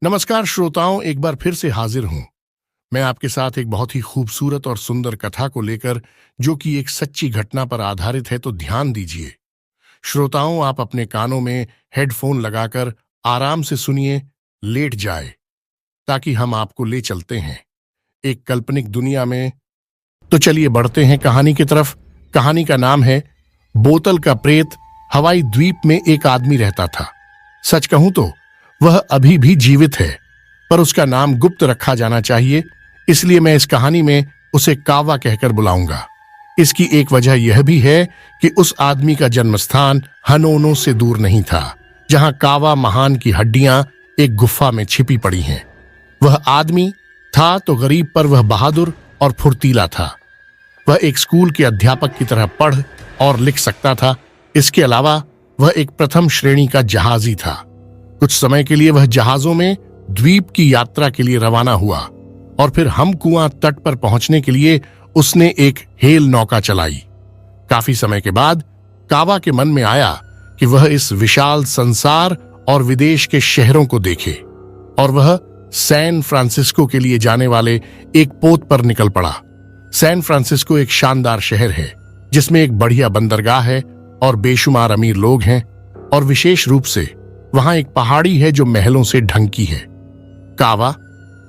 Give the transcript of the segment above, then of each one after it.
नमस्कार श्रोताओं, एक बार फिर से हाजिर हूं मैं आपके साथ एक बहुत ही खूबसूरत और सुंदर कथा को लेकर, जो कि एक सच्ची घटना पर आधारित है। तो ध्यान दीजिए श्रोताओं, आप अपने कानों में हेडफोन लगाकर आराम से सुनिए, लेट जाए, ताकि हम आपको ले चलते हैं एक काल्पनिक दुनिया में। तो चलिए बढ़ते हैं कहानी की तरफ। कहानी का नाम है बोतल का प्रेत। हवाई द्वीप में एक आदमी रहता था। सच कहूं तो वह अभी भी जीवित है, पर उसका नाम गुप्त रखा जाना चाहिए, इसलिए मैं इस कहानी में उसे कावा कहकर बुलाऊंगा। इसकी एक वजह यह भी है कि उस आदमी का जन्म स्थान हनोनो से दूर नहीं था, जहां कावा महान की हड्डियां एक गुफा में छिपी पड़ी हैं। वह आदमी था तो गरीब, पर वह बहादुर और फुर्तीला था। वह एक स्कूल के अध्यापक की तरह पढ़ और लिख सकता था। इसके अलावा वह एक प्रथम श्रेणी का जहाजी था। कुछ समय के लिए वह जहाजों में द्वीप की यात्रा के लिए रवाना हुआ और फिर हम कुआं तट पर पहुंचने के लिए उसने एक हेल नौका चलाई। काफी समय के बाद कावा के मन में आया कि वह इस विशाल संसार और विदेश के शहरों को देखे, और वह सैन फ्रांसिस्को के लिए जाने वाले एक पोत पर निकल पड़ा। सैन फ्रांसिस्को एक शानदार शहर है, जिसमें एक बढ़िया बंदरगाह है और बेशुमार अमीर लोग हैं, और विशेष रूप से वहां एक पहाड़ी है जो महलों से ढंकी है। कावा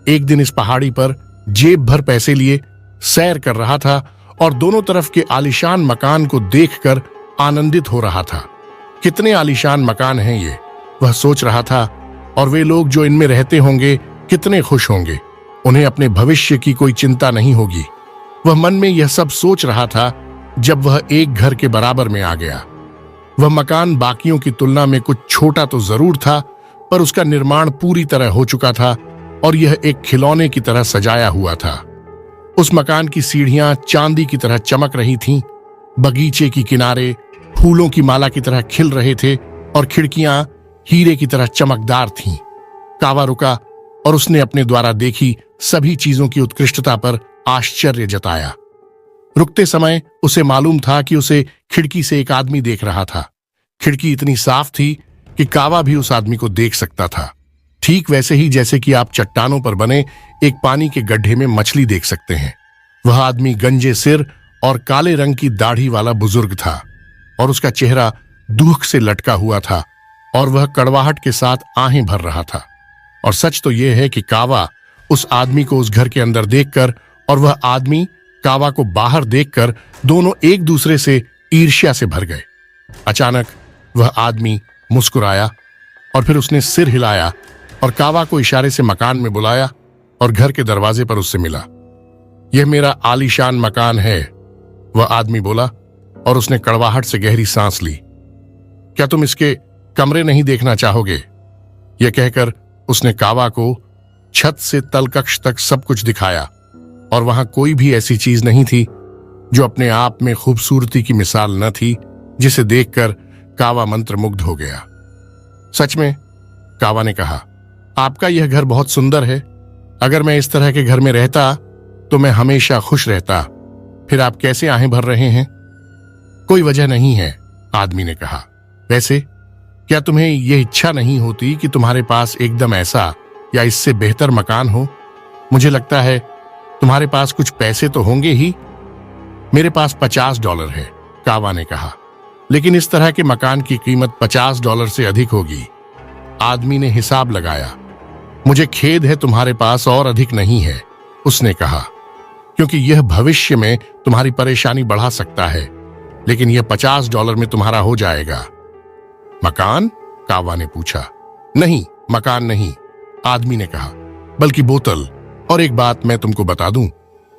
एक दिन इस पहाड़ी पर जेब भर पैसे लिए सैर कर रहा था और दोनों तरफ के आलीशान मकान को देखकर आनंदित हो रहा था। कितने आलीशान मकान हैं ये, वह सोच रहा था, और वे लोग जो इनमें रहते होंगे कितने खुश होंगे। उन्हें अपने भविष्य की कोई चिंता नहीं होगी। वह मन में यह सब सोच रहा था जब वह एक घर के बराबर में आ गया। वह मकान बाकियों की तुलना में कुछ छोटा तो जरूर था, पर उसका निर्माण पूरी तरह हो चुका था और यह एक खिलौने की तरह सजाया हुआ था। उस मकान की सीढ़ियां चांदी की तरह चमक रही थीं, बगीचे की किनारे फूलों की माला की तरह खिल रहे थे और खिड़कियां हीरे की तरह चमकदार थीं। कावा रुका और उसने अपने द्वारा देखी सभी चीजों की उत्कृष्टता पर आश्चर्य जताया। रुकते समय उसे मालूम था कि उसे खिड़की से एक आदमी देख रहा था। खिड़की इतनी साफ थी कि कावा भी उस आदमी को देख सकता था, ठीक वैसे ही जैसे कि आप चट्टानों पर बने एक पानी के गड्ढे में मछली देख सकते हैं। वह आदमी गंजे सिर और काले रंग की दाढ़ी वाला बुजुर्ग था, और उसका चेहरा दुख से लटका हुआ था, और वह कड़वाहट के साथ आहें भर रहा था। और सच तो यह है कि कावा उस आदमी को उस घर के अंदर देखकर और वह आदमी कावा को बाहर देखकर दोनों एक दूसरे से ईर्ष्या से भर गए। अचानक वह आदमी मुस्कुराया और फिर उसने सिर हिलाया और कावा को इशारे से मकान में बुलाया और घर के दरवाजे पर उससे मिला। यह मेरा आलीशान मकान है, वह आदमी बोला, और उसने कड़वाहट से गहरी सांस ली। क्या तुम इसके कमरे नहीं देखना चाहोगे? यह कहकर उसने कावा को छत से तलकक्ष तक सब कुछ दिखाया, और वहां कोई भी ऐसी चीज नहीं थी जो अपने आप में खूबसूरती की मिसाल न थी, जिसे देखकर कावा मंत्रमुग्ध हो गया। सच में, कावा ने कहा, आपका यह घर बहुत सुंदर है। अगर मैं इस तरह के घर में रहता तो मैं हमेशा खुश रहता। फिर आप कैसे आहें भर रहे हैं? कोई वजह नहीं है, आदमी ने कहा। वैसे क्या तुम्हें यह इच्छा नहीं होती कि तुम्हारे पास एकदम ऐसा या इससे बेहतर मकान हो? मुझे लगता है तुम्हारे पास कुछ पैसे तो होंगे ही। मेरे पास $50 है, कावा ने कहा, लेकिन इस तरह के मकान की कीमत $50 से अधिक होगी। आदमी ने हिसाब लगाया। मुझे खेद है, तुम्हारे पास और अधिक नहीं है, उसने कहा, क्योंकि यह भविष्य में तुम्हारी परेशानी बढ़ा सकता है, लेकिन यह $50 में तुम्हारा हो जाएगा। मकान? कावा ने पूछा। नहीं, मकान नहीं, आदमी ने कहा, बल्कि बोतल। और एक बात मैं तुमको बता दूं,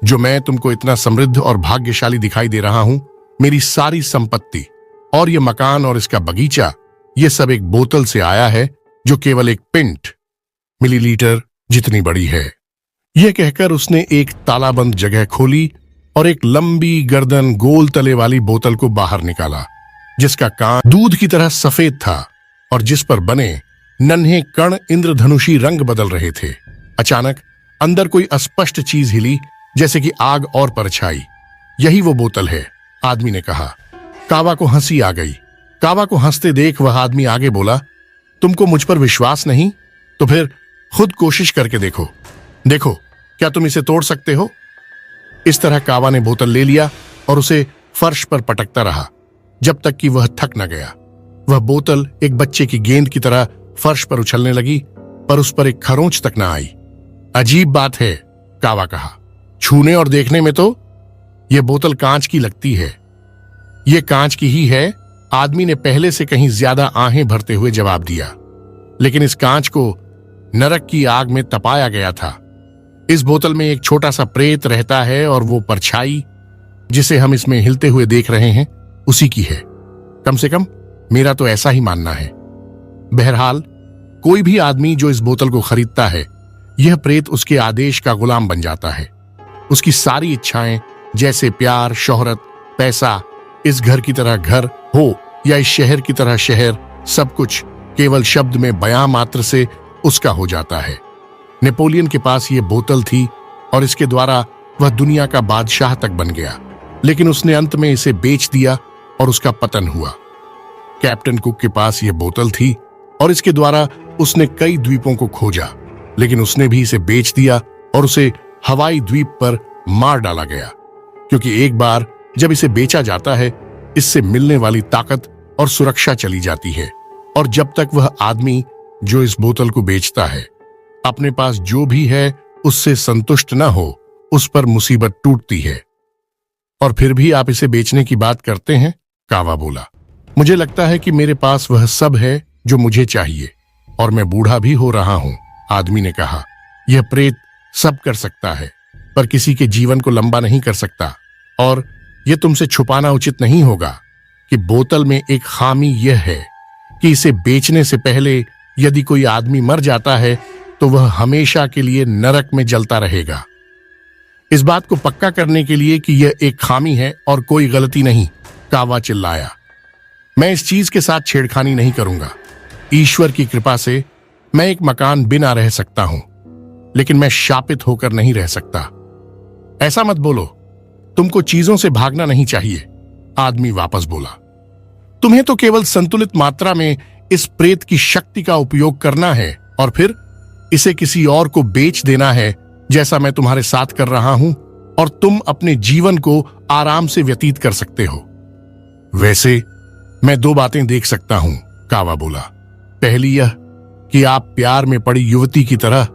जो मैं तुमको इतना समृद्ध और भाग्यशाली दिखाई दे रहा हूं, मेरी सारी संपत्ति और ये मकान और इसका बगीचा, ये सब एक बोतल से आया है, जो केवल एक पिंट मिलीलीटर जितनी बड़ी है। यह कहकर उसने एक तालाबंद जगह खोली और एक लंबी गर्दन गोल तले वाली बोतल को बाहर निकाला, जिसका कान दूध की तरह सफेद था और जिस पर बने नन्हे कण इंद्रधनुषी रंग बदल रहे थे। अचानक अंदर कोई अस्पष्ट चीज हिली, जैसे कि आग और परछाई। यही वो बोतल है, आदमी ने कहा। कावा को हंसी आ गई। कावा को हंसते देख वह आदमी आगे बोला, तुमको मुझ पर विश्वास नहीं? तो फिर खुद कोशिश करके देखो, देखो क्या तुम इसे तोड़ सकते हो। इस तरह कावा ने बोतल ले लिया और उसे फर्श पर पटकता रहा जब तक कि वह थक न गया। वह बोतल एक बच्चे की गेंद की तरह फर्श पर उछलने लगी, पर उस पर एक खरोंच तक न आई। अजीब बात है, कावा कहा, छूने और देखने में तो यह बोतल कांच की लगती है। यह कांच की ही है, आदमी ने पहले से कहीं ज्यादा आहें भरते हुए जवाब दिया। लेकिन इस कांच को नरक की आग में तपाया गया था। इस बोतल में एक छोटा सा प्रेत रहता है और वो परछाई जिसे हम इसमें हिलते हुए देख रहे हैं उसी की है। कम से कम मेरा तो ऐसा ही मानना है। बहरहाल कोई भी आदमी जो इस बोतल को खरीदता है, यह प्रेत उसके आदेश का गुलाम बन जाता है। उसकी सारी इच्छाएं जैसे प्यार, शोहरत, पैसा, इस घर की तरह घर हो या इस शहर की तरह शहर, सब कुछ केवल शब्द में बयां मात्र से उसका हो जाता है। नेपोलियन के पास यह बोतल थी और इसके द्वारा वह दुनिया का बादशाह तक बन गया, लेकिन उसने अंत में इसे बेच दिया और उसका पतन हुआ। कैप्टन कुक के पास यह बोतल थी और इसके द्वारा उसने कई द्वीपों को खोजा, लेकिन उसने भी इसे बेच दिया और उसे हवाई द्वीप पर मार डाला गया, क्योंकि एक बार जब इसे बेचा जाता है, इससे मिलने वाली ताकत और सुरक्षा चली जाती है, और जब तक वह आदमी जो इस बोतल को बेचता है अपने पास जो भी है उससे संतुष्ट न हो, उस पर मुसीबत टूटती है। और फिर भी आप इसे बेचने की बात करते हैं, कावा बोला। मुझे लगता है कि मेरे पास वह सब है जो मुझे चाहिए और मैं बूढ़ा भी हो रहा हूं, आदमी ने कहा। यह प्रेत सब कर सकता है पर किसी के जीवन को लंबा नहीं कर सकता, और यह तुमसे छुपाना उचित नहीं होगा कि बोतल में एक खामी यह है कि इसे बेचने से पहले यदि कोई आदमी मर जाता है तो वह हमेशा के लिए नरक में जलता रहेगा। इस बात को पक्का करने के लिए कि यह एक खामी है और कोई गलती नहीं, कावा चिल्लाया। मैं इस चीज के साथ छेड़खानी नहीं करूंगा। ईश्वर की कृपा से मैं एक मकान बिना रह सकता हूं, लेकिन मैं शापित होकर नहीं रह सकता। ऐसा मत बोलो, तुमको चीजों से भागना नहीं चाहिए, आदमी वापस बोला। तुम्हें तो केवल संतुलित मात्रा में इस प्रेत की शक्ति का उपयोग करना है और फिर इसे किसी और को बेच देना है, जैसा मैं तुम्हारे साथ कर रहा हूं, और तुम अपने जीवन को आराम से व्यतीत कर सकते हो। वैसे मैं दो बातें देख सकता हूं, कावा बोला। पहली यह कि आप प्यार में पड़ी युवती की तरह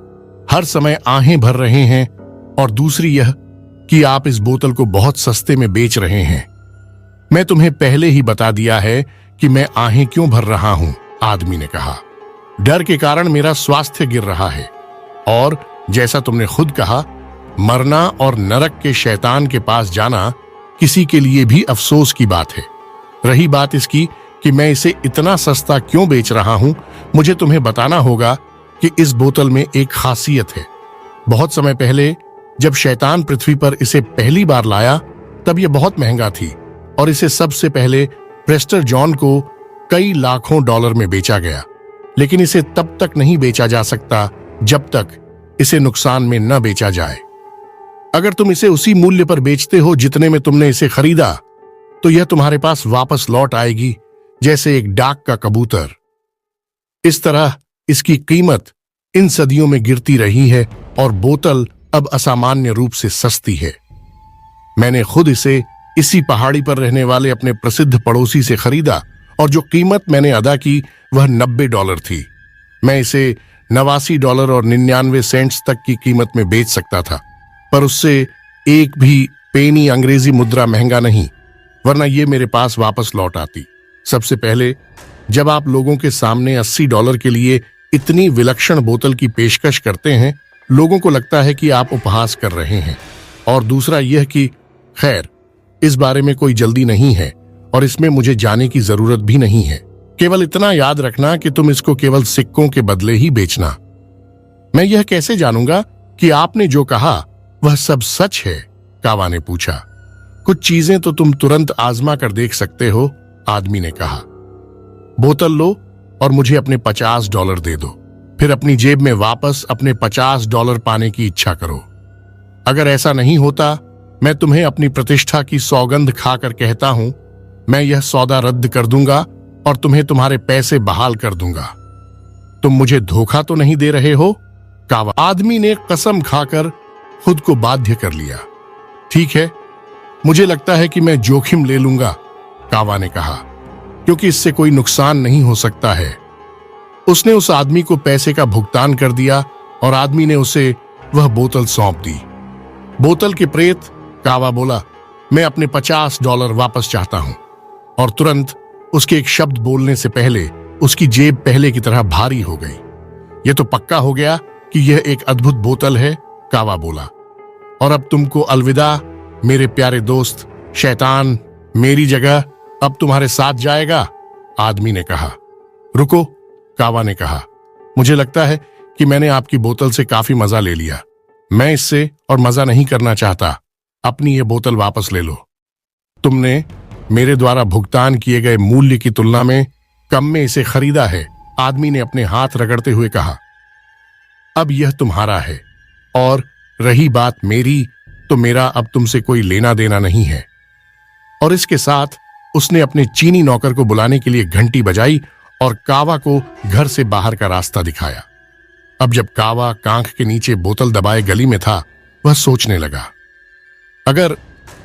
हर समय आहें भर रहे हैं, और दूसरी यह कि आप इस बोतल को बहुत सस्ते में बेच रहे हैं। मैं तुम्हें पहले ही बता दिया है कि मैं आहें क्यों भर रहा हूं, आदमी ने कहा। डर के कारण मेरा स्वास्थ्य गिर रहा है, और जैसा तुमने खुद कहा, मरना और नरक के शैतान के पास जाना किसी के लिए भी अफसोस की बात है। रही बात इसकी कि मैं इसे इतना सस्ता क्यों बेच रहा हूं, मुझे तुम्हें बताना होगा कि इस बोतल में एक खासियत है। बहुत समय पहले जब शैतान पृथ्वी पर इसे पहली बार लाया, तब यह बहुत महंगा थी और इसे सबसे पहले प्रेस्टर जॉन को कई लाखों डॉलर में बेचा गया। लेकिन इसे तब तक नहीं बेचा जा सकता जब तक इसे नुकसान में न बेचा जाए। अगर तुम इसे उसी मूल्य पर बेचते हो जितने में तुमने इसे खरीदा, तो यह तुम्हारे पास वापस लौट आएगी जैसे एक डाक का कबूतर। इस तरह इसकी कीमत इन सदियों में गिरती रही है और बोतल अब असामान्य रूप से सस्ती है। मैंने खुद इसे इसी पहाड़ी पर रहने वाले अपने प्रसिद्ध पड़ोसी से खरीदा और जो कीमत मैंने अदा की वह $90 थी। मैं इसे $89 और 99 सेंट्स तक की कीमत में बेच सकता था, पर उससे एक भी पेनी अंग्रेजी मुद्रा महंगा नहीं, वरना ये मेरे पास वापस लौट आती। सबसे पहले जब आप लोगों के सामने $80 के लिए इतनी विलक्षण बोतल की पेशकश करते हैं, लोगों को लगता है कि आप उपहास कर रहे हैं। और दूसरा यह कि खैर, इस बारे में कोई जल्दी नहीं है और इसमें मुझे जाने की जरूरत भी नहीं है। केवल इतना याद रखना कि तुम इसको केवल सिक्कों के बदले ही बेचना। मैं यह कैसे जानूंगा कि आपने जो कहा वह सब सच है, कावा ने पूछा। कुछ चीजें तो तुम तुरंत आजमा कर देख सकते हो, आदमी ने कहा। बोतल लो और मुझे अपने $50 दे दो, फिर अपनी जेब में वापस अपने $50 पाने की इच्छा करो। अगर ऐसा नहीं होता, मैं तुम्हें अपनी प्रतिष्ठा की सौगंध खाकर कहता हूं, मैं यह सौदा रद्द कर दूंगा और तुम्हें तुम्हारे पैसे बहाल कर दूंगा। तुम मुझे धोखा तो नहीं दे रहे हो? कावा आदमी ने कसम खाकर खुद को बाध्य कर लिया। ठीक है, मुझे लगता है कि मैं जोखिम ले लूंगा, कावा ने कहा, क्योंकि इससे कोई नुकसान नहीं हो सकता है। उसने उस आदमी को पैसे का भुगतान कर दिया और आदमी ने उसे वह बोतल सौंप दी। बोतल के प्रेत, कावा बोला, मैं अपने $50 वापस चाहता हूं। और तुरंत उसके एक शब्द बोलने से पहले उसकी जेब पहले की तरह भारी हो गई। यह तो पक्का हो गया कि यह एक अद्भुत बोतल है, कावा बोला। और अब तुमको अलविदा मेरे प्यारे दोस्त। शैतान मेरी जगह अब तुम्हारे साथ जाएगा, आदमी ने कहा। रुको, कावा ने कहा, मुझे लगता है कि मैंने आपकी बोतल से काफी मजा ले लिया। मैं इससे और मजा नहीं करना चाहता। अपनी ये बोतल वापस ले लो। तुमने मेरे द्वारा भुगतान किए गए मूल्य की तुलना में कम में इसे खरीदा है, आदमी ने अपने हाथ रगड़ते हुए कहा। अब यह तुम्हारा है, और रही बात मेरी, तो मेरा अब तुमसे कोई लेना देना नहीं है। और इसके साथ उसने अपने चीनी नौकर को बुलाने के लिए घंटी बजाई और कावा को घर से बाहर का रास्ता दिखाया। अब जब कावा कांख के नीचे बोतल दबाए गली में था, वह सोचने लगा, अगर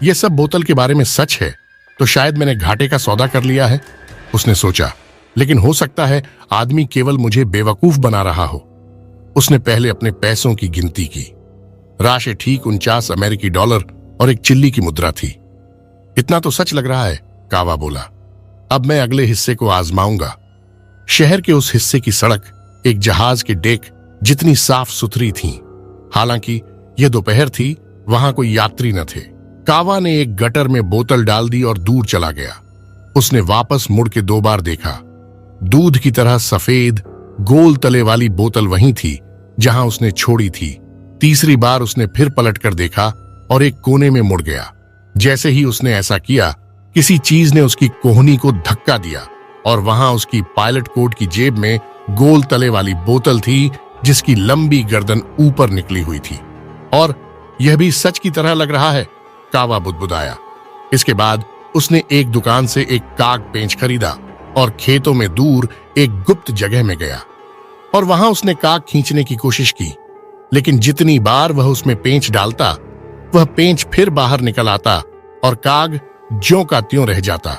यह सब बोतल के बारे में सच है तो शायद मैंने घाटे का सौदा कर लिया है, उसने सोचा। लेकिन हो सकता है आदमी केवल मुझे बेवकूफ बना रहा हो। उसने पहले अपने पैसों की गिनती की। राशि ठीक $49 और एक चिल्ली की मुद्रा थी। इतना तो सच लग रहा है, कावा बोला। अब मैं अगले हिस्से को आजमाऊंगा। शहर के उस हिस्से की सड़क एक जहाज के डेक जितनी साफ सुथरी थी। हालांकि यह दोपहर थी, वहां कोई यात्री न थे। कावा ने एक गटर में बोतल डाल दी और दूर चला गया। उसने वापस मुड़ के 2 बार देखा। दूध की तरह सफेद गोल तले वाली बोतल वहीं थी जहां उसने छोड़ी थी। तीसरी बार उसने फिर पलटकर देखा और एक कोने में मुड़ गया। जैसे ही उसने ऐसा किया, किसी चीज ने उसकी कोहनी को धक्का दिया और वहां उसकी पायलट कोट की जेब में गोल तले वाली बोतल थी जिसकी लंबी गर्दन ऊपर निकली हुई थी। और यह भी सच की तरह लग रहा है, कावा बुदबुदाया। इसके बाद उसने एक दुकान से एक काग पेंच खरीदा और खेतों में दूर एक गुप्त जगह में गया और वहां उसने काग खींचने की कोशिश की। लेकिन जितनी बार वह उसमें पेंच डालता, वह पेंच फिर बाहर निकल आता और काग ज्यों का त्यों रह जाता।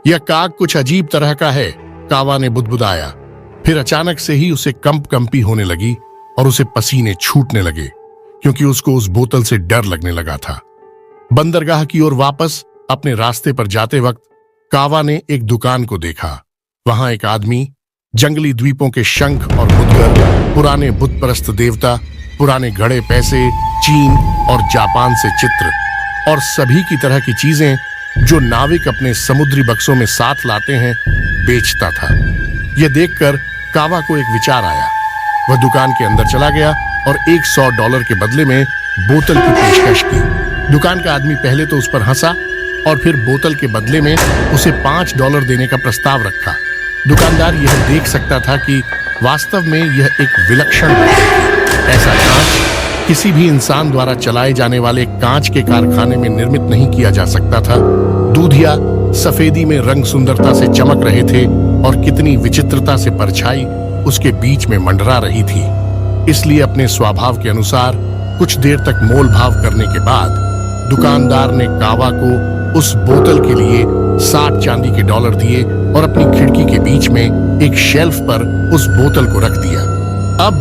यह काग कुछ अजीब तरह का है, कावा ने बुदबुदाया। फिर अचानक से ही उसे कंपी होने लगी और उसे पसीने छूटने लगे, क्योंकि उसको उस बोतल से डर लगने लगा था। बंदरगाह की ओर वापस अपने रास्ते पर जाते वक्त कावा ने एक दुकान को देखा। वहां एक आदमी जंगली द्वीपों के शंख और मुद्गर, पुराने बुत परस्त देवता, पुराने घड़े पैसे, चीन और जापान से चित्र और सभी की तरह की चीजें जो नाविक अपने समुद्री बक्सों में साथ लाते हैं, बेचता था। यह देखकर कावा को एक विचार आया। वह दुकान के अंदर चला गया और $100 के बदले में बोतल की पेशकश की। दुकान का आदमी पहले तो उस पर हंसा और फिर बोतल के बदले में उसे $5 देने का प्रस्ताव रखा। दुकानदार यह देख सकता था कि वास्तव में यह एक विलक्षण बोतल थी। ऐसा कांच किसी भी इंसान द्वारा चलाए जाने वाले कांच के कारखाने में निर्मित नहीं किया जा सकता था। दूधिया सफेदी में रंग सुंदरता से चमक रहे थे और कितनी विचित्रता से परछाई उसके बीच में मंडरा रही थी। इसलिए अपने स्वभाव के अनुसार कुछ देर तक मोल भाव करने के बाद दुकानदार ने कावा को उस बोतल के लिए 60 चांदी के डॉलर दिए और अपनी खिड़की के बीच में एक शेल्फ पर उस बोतल को रख दिया। अब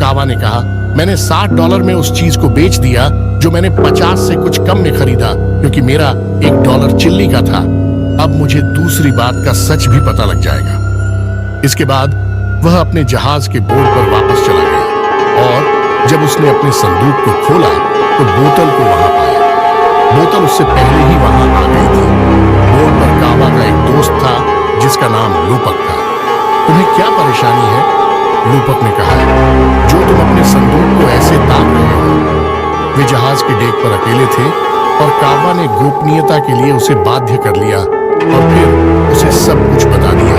कावा ने कहा, मैंने $60 में उस चीज को बेच दिया जो मैंने 50 से कुछ कम में खरीदा, क्योंकि मेरा $1 चिल्ली का था। अब मुझे दूसरी बात का सच भी पता लग जाएगा। इसके बाद वह अपने जहाज के बोर्ड पर वापस चला गया और जब उसने अपने संदूक को खोला तो बोतल को वहां पाया। बोतल उससे पहले ही वहां आ गई थी। बोर्ड पर कावा का एक दोस्त था जिसका नाम लूपक था। तुम्हें क्या परेशानी है? लूपक ने कहा, जो तुम अपने संदूक को ऐसे ताक रहे हो। वे जहाज के डेक पर अकेले थे और कावा ने गोपनीयता के लिए उसे बाध्य कर लिया और फिर उसे सब कुछ बता दिया।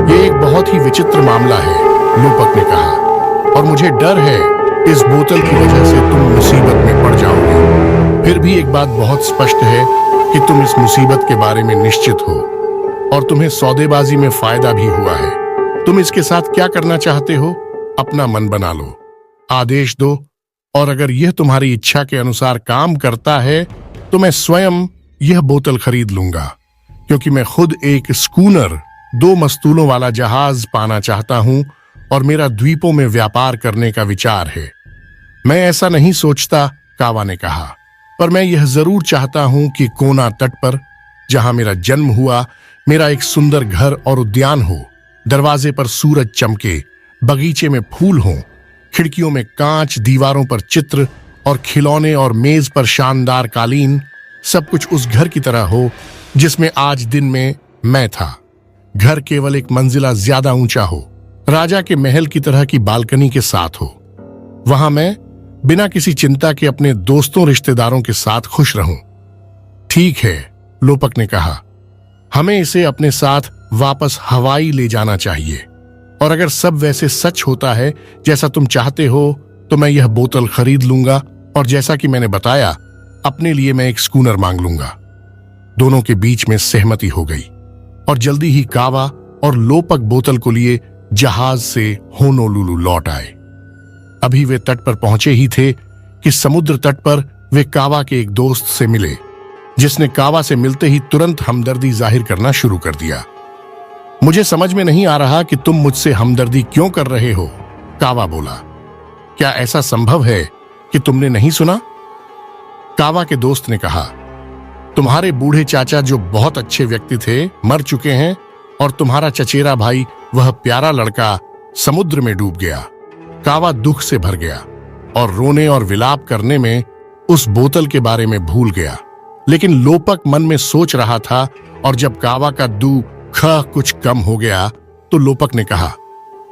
यह एक बहुत ही विचित्र मामला है, लूपक ने कहा, और मुझे डर है इस बोतल की वजह से तुम मुसीबत में पड़ जाओगे। फिर भी एक बात बहुत स्पष्ट है कि तुम इस मुसीबत के बारे में निश्चित हो और तुम्हें सौदेबाजी में फायदा भी हुआ है। तुम इसके साथ क्या करना चाहते हो, अपना मन बना लो। आदेश दो, और अगर यह तुम्हारी इच्छा के अनुसार काम करता है तो मैं स्वयं यह बोतल खरीद लूंगा, क्योंकि मैं खुद एक स्कूनर 2 मस्तूलों वाला जहाज पाना चाहता हूं और मेरा द्वीपों में व्यापार करने का विचार है। मैं ऐसा नहीं सोचता, कावा ने कहा, पर मैं यह जरूर चाहता हूं कि कोना तट पर, जहां मेरा जन्म हुआ, मेरा एक सुंदर घर और उद्यान हो। दरवाजे पर सूरज चमके, बगीचे में फूल हों, खिड़कियों में कांच, दीवारों पर चित्र और खिलौने, और मेज पर शानदार कालीन। सब कुछ उस घर की तरह हो जिसमें आज दिन में मैं था। घर केवल एक मंजिला ज्यादा ऊंचा हो, राजा के महल की तरह की बालकनी के साथ हो। वहां मैं बिना किसी चिंता के अपने दोस्तों रिश्तेदारों के साथ खुश रहूं। ठीक है, लोपक ने कहा, हमें इसे अपने साथ वापस हवाई ले जाना चाहिए, और अगर सब वैसे सच होता है जैसा तुम चाहते हो तो मैं यह बोतल खरीद लूंगा, और जैसा कि मैंने बताया, अपने लिए मैं एक स्कूनर मांग लूंगा। दोनों के बीच में सहमति हो गई और जल्दी ही कावा और लोपक बोतल को लिए जहाज से होनोलुलु लौट आए। अभी वे तट पर पहुंचे ही थे कि समुद्र तट पर वे कावा के एक दोस्त से मिले, जिसने कावा से मिलते ही तुरंत हमदर्दी जाहिर करना शुरू कर दिया। मुझे समझ में नहीं आ रहा कि तुम मुझसे हमदर्दी क्यों कर रहे हो, कावा बोला। क्या ऐसा संभव है कि तुमने नहीं सुना? कावा के दोस्त ने कहा, तुम्हारे बूढ़े चाचा, जो बहुत अच्छे व्यक्ति थे, मर चुके हैं, और तुम्हारा चचेरा भाई, वह प्यारा लड़का, समुद्र में डूब गया। कावा दुख से भर गया और रोने और विलाप करने में उस बोतल के बारे में भूल गया। लेकिन लोपक मन में सोच रहा था, और जब कावा का दुख कुछ कम हो गया तो लोपक ने कहा,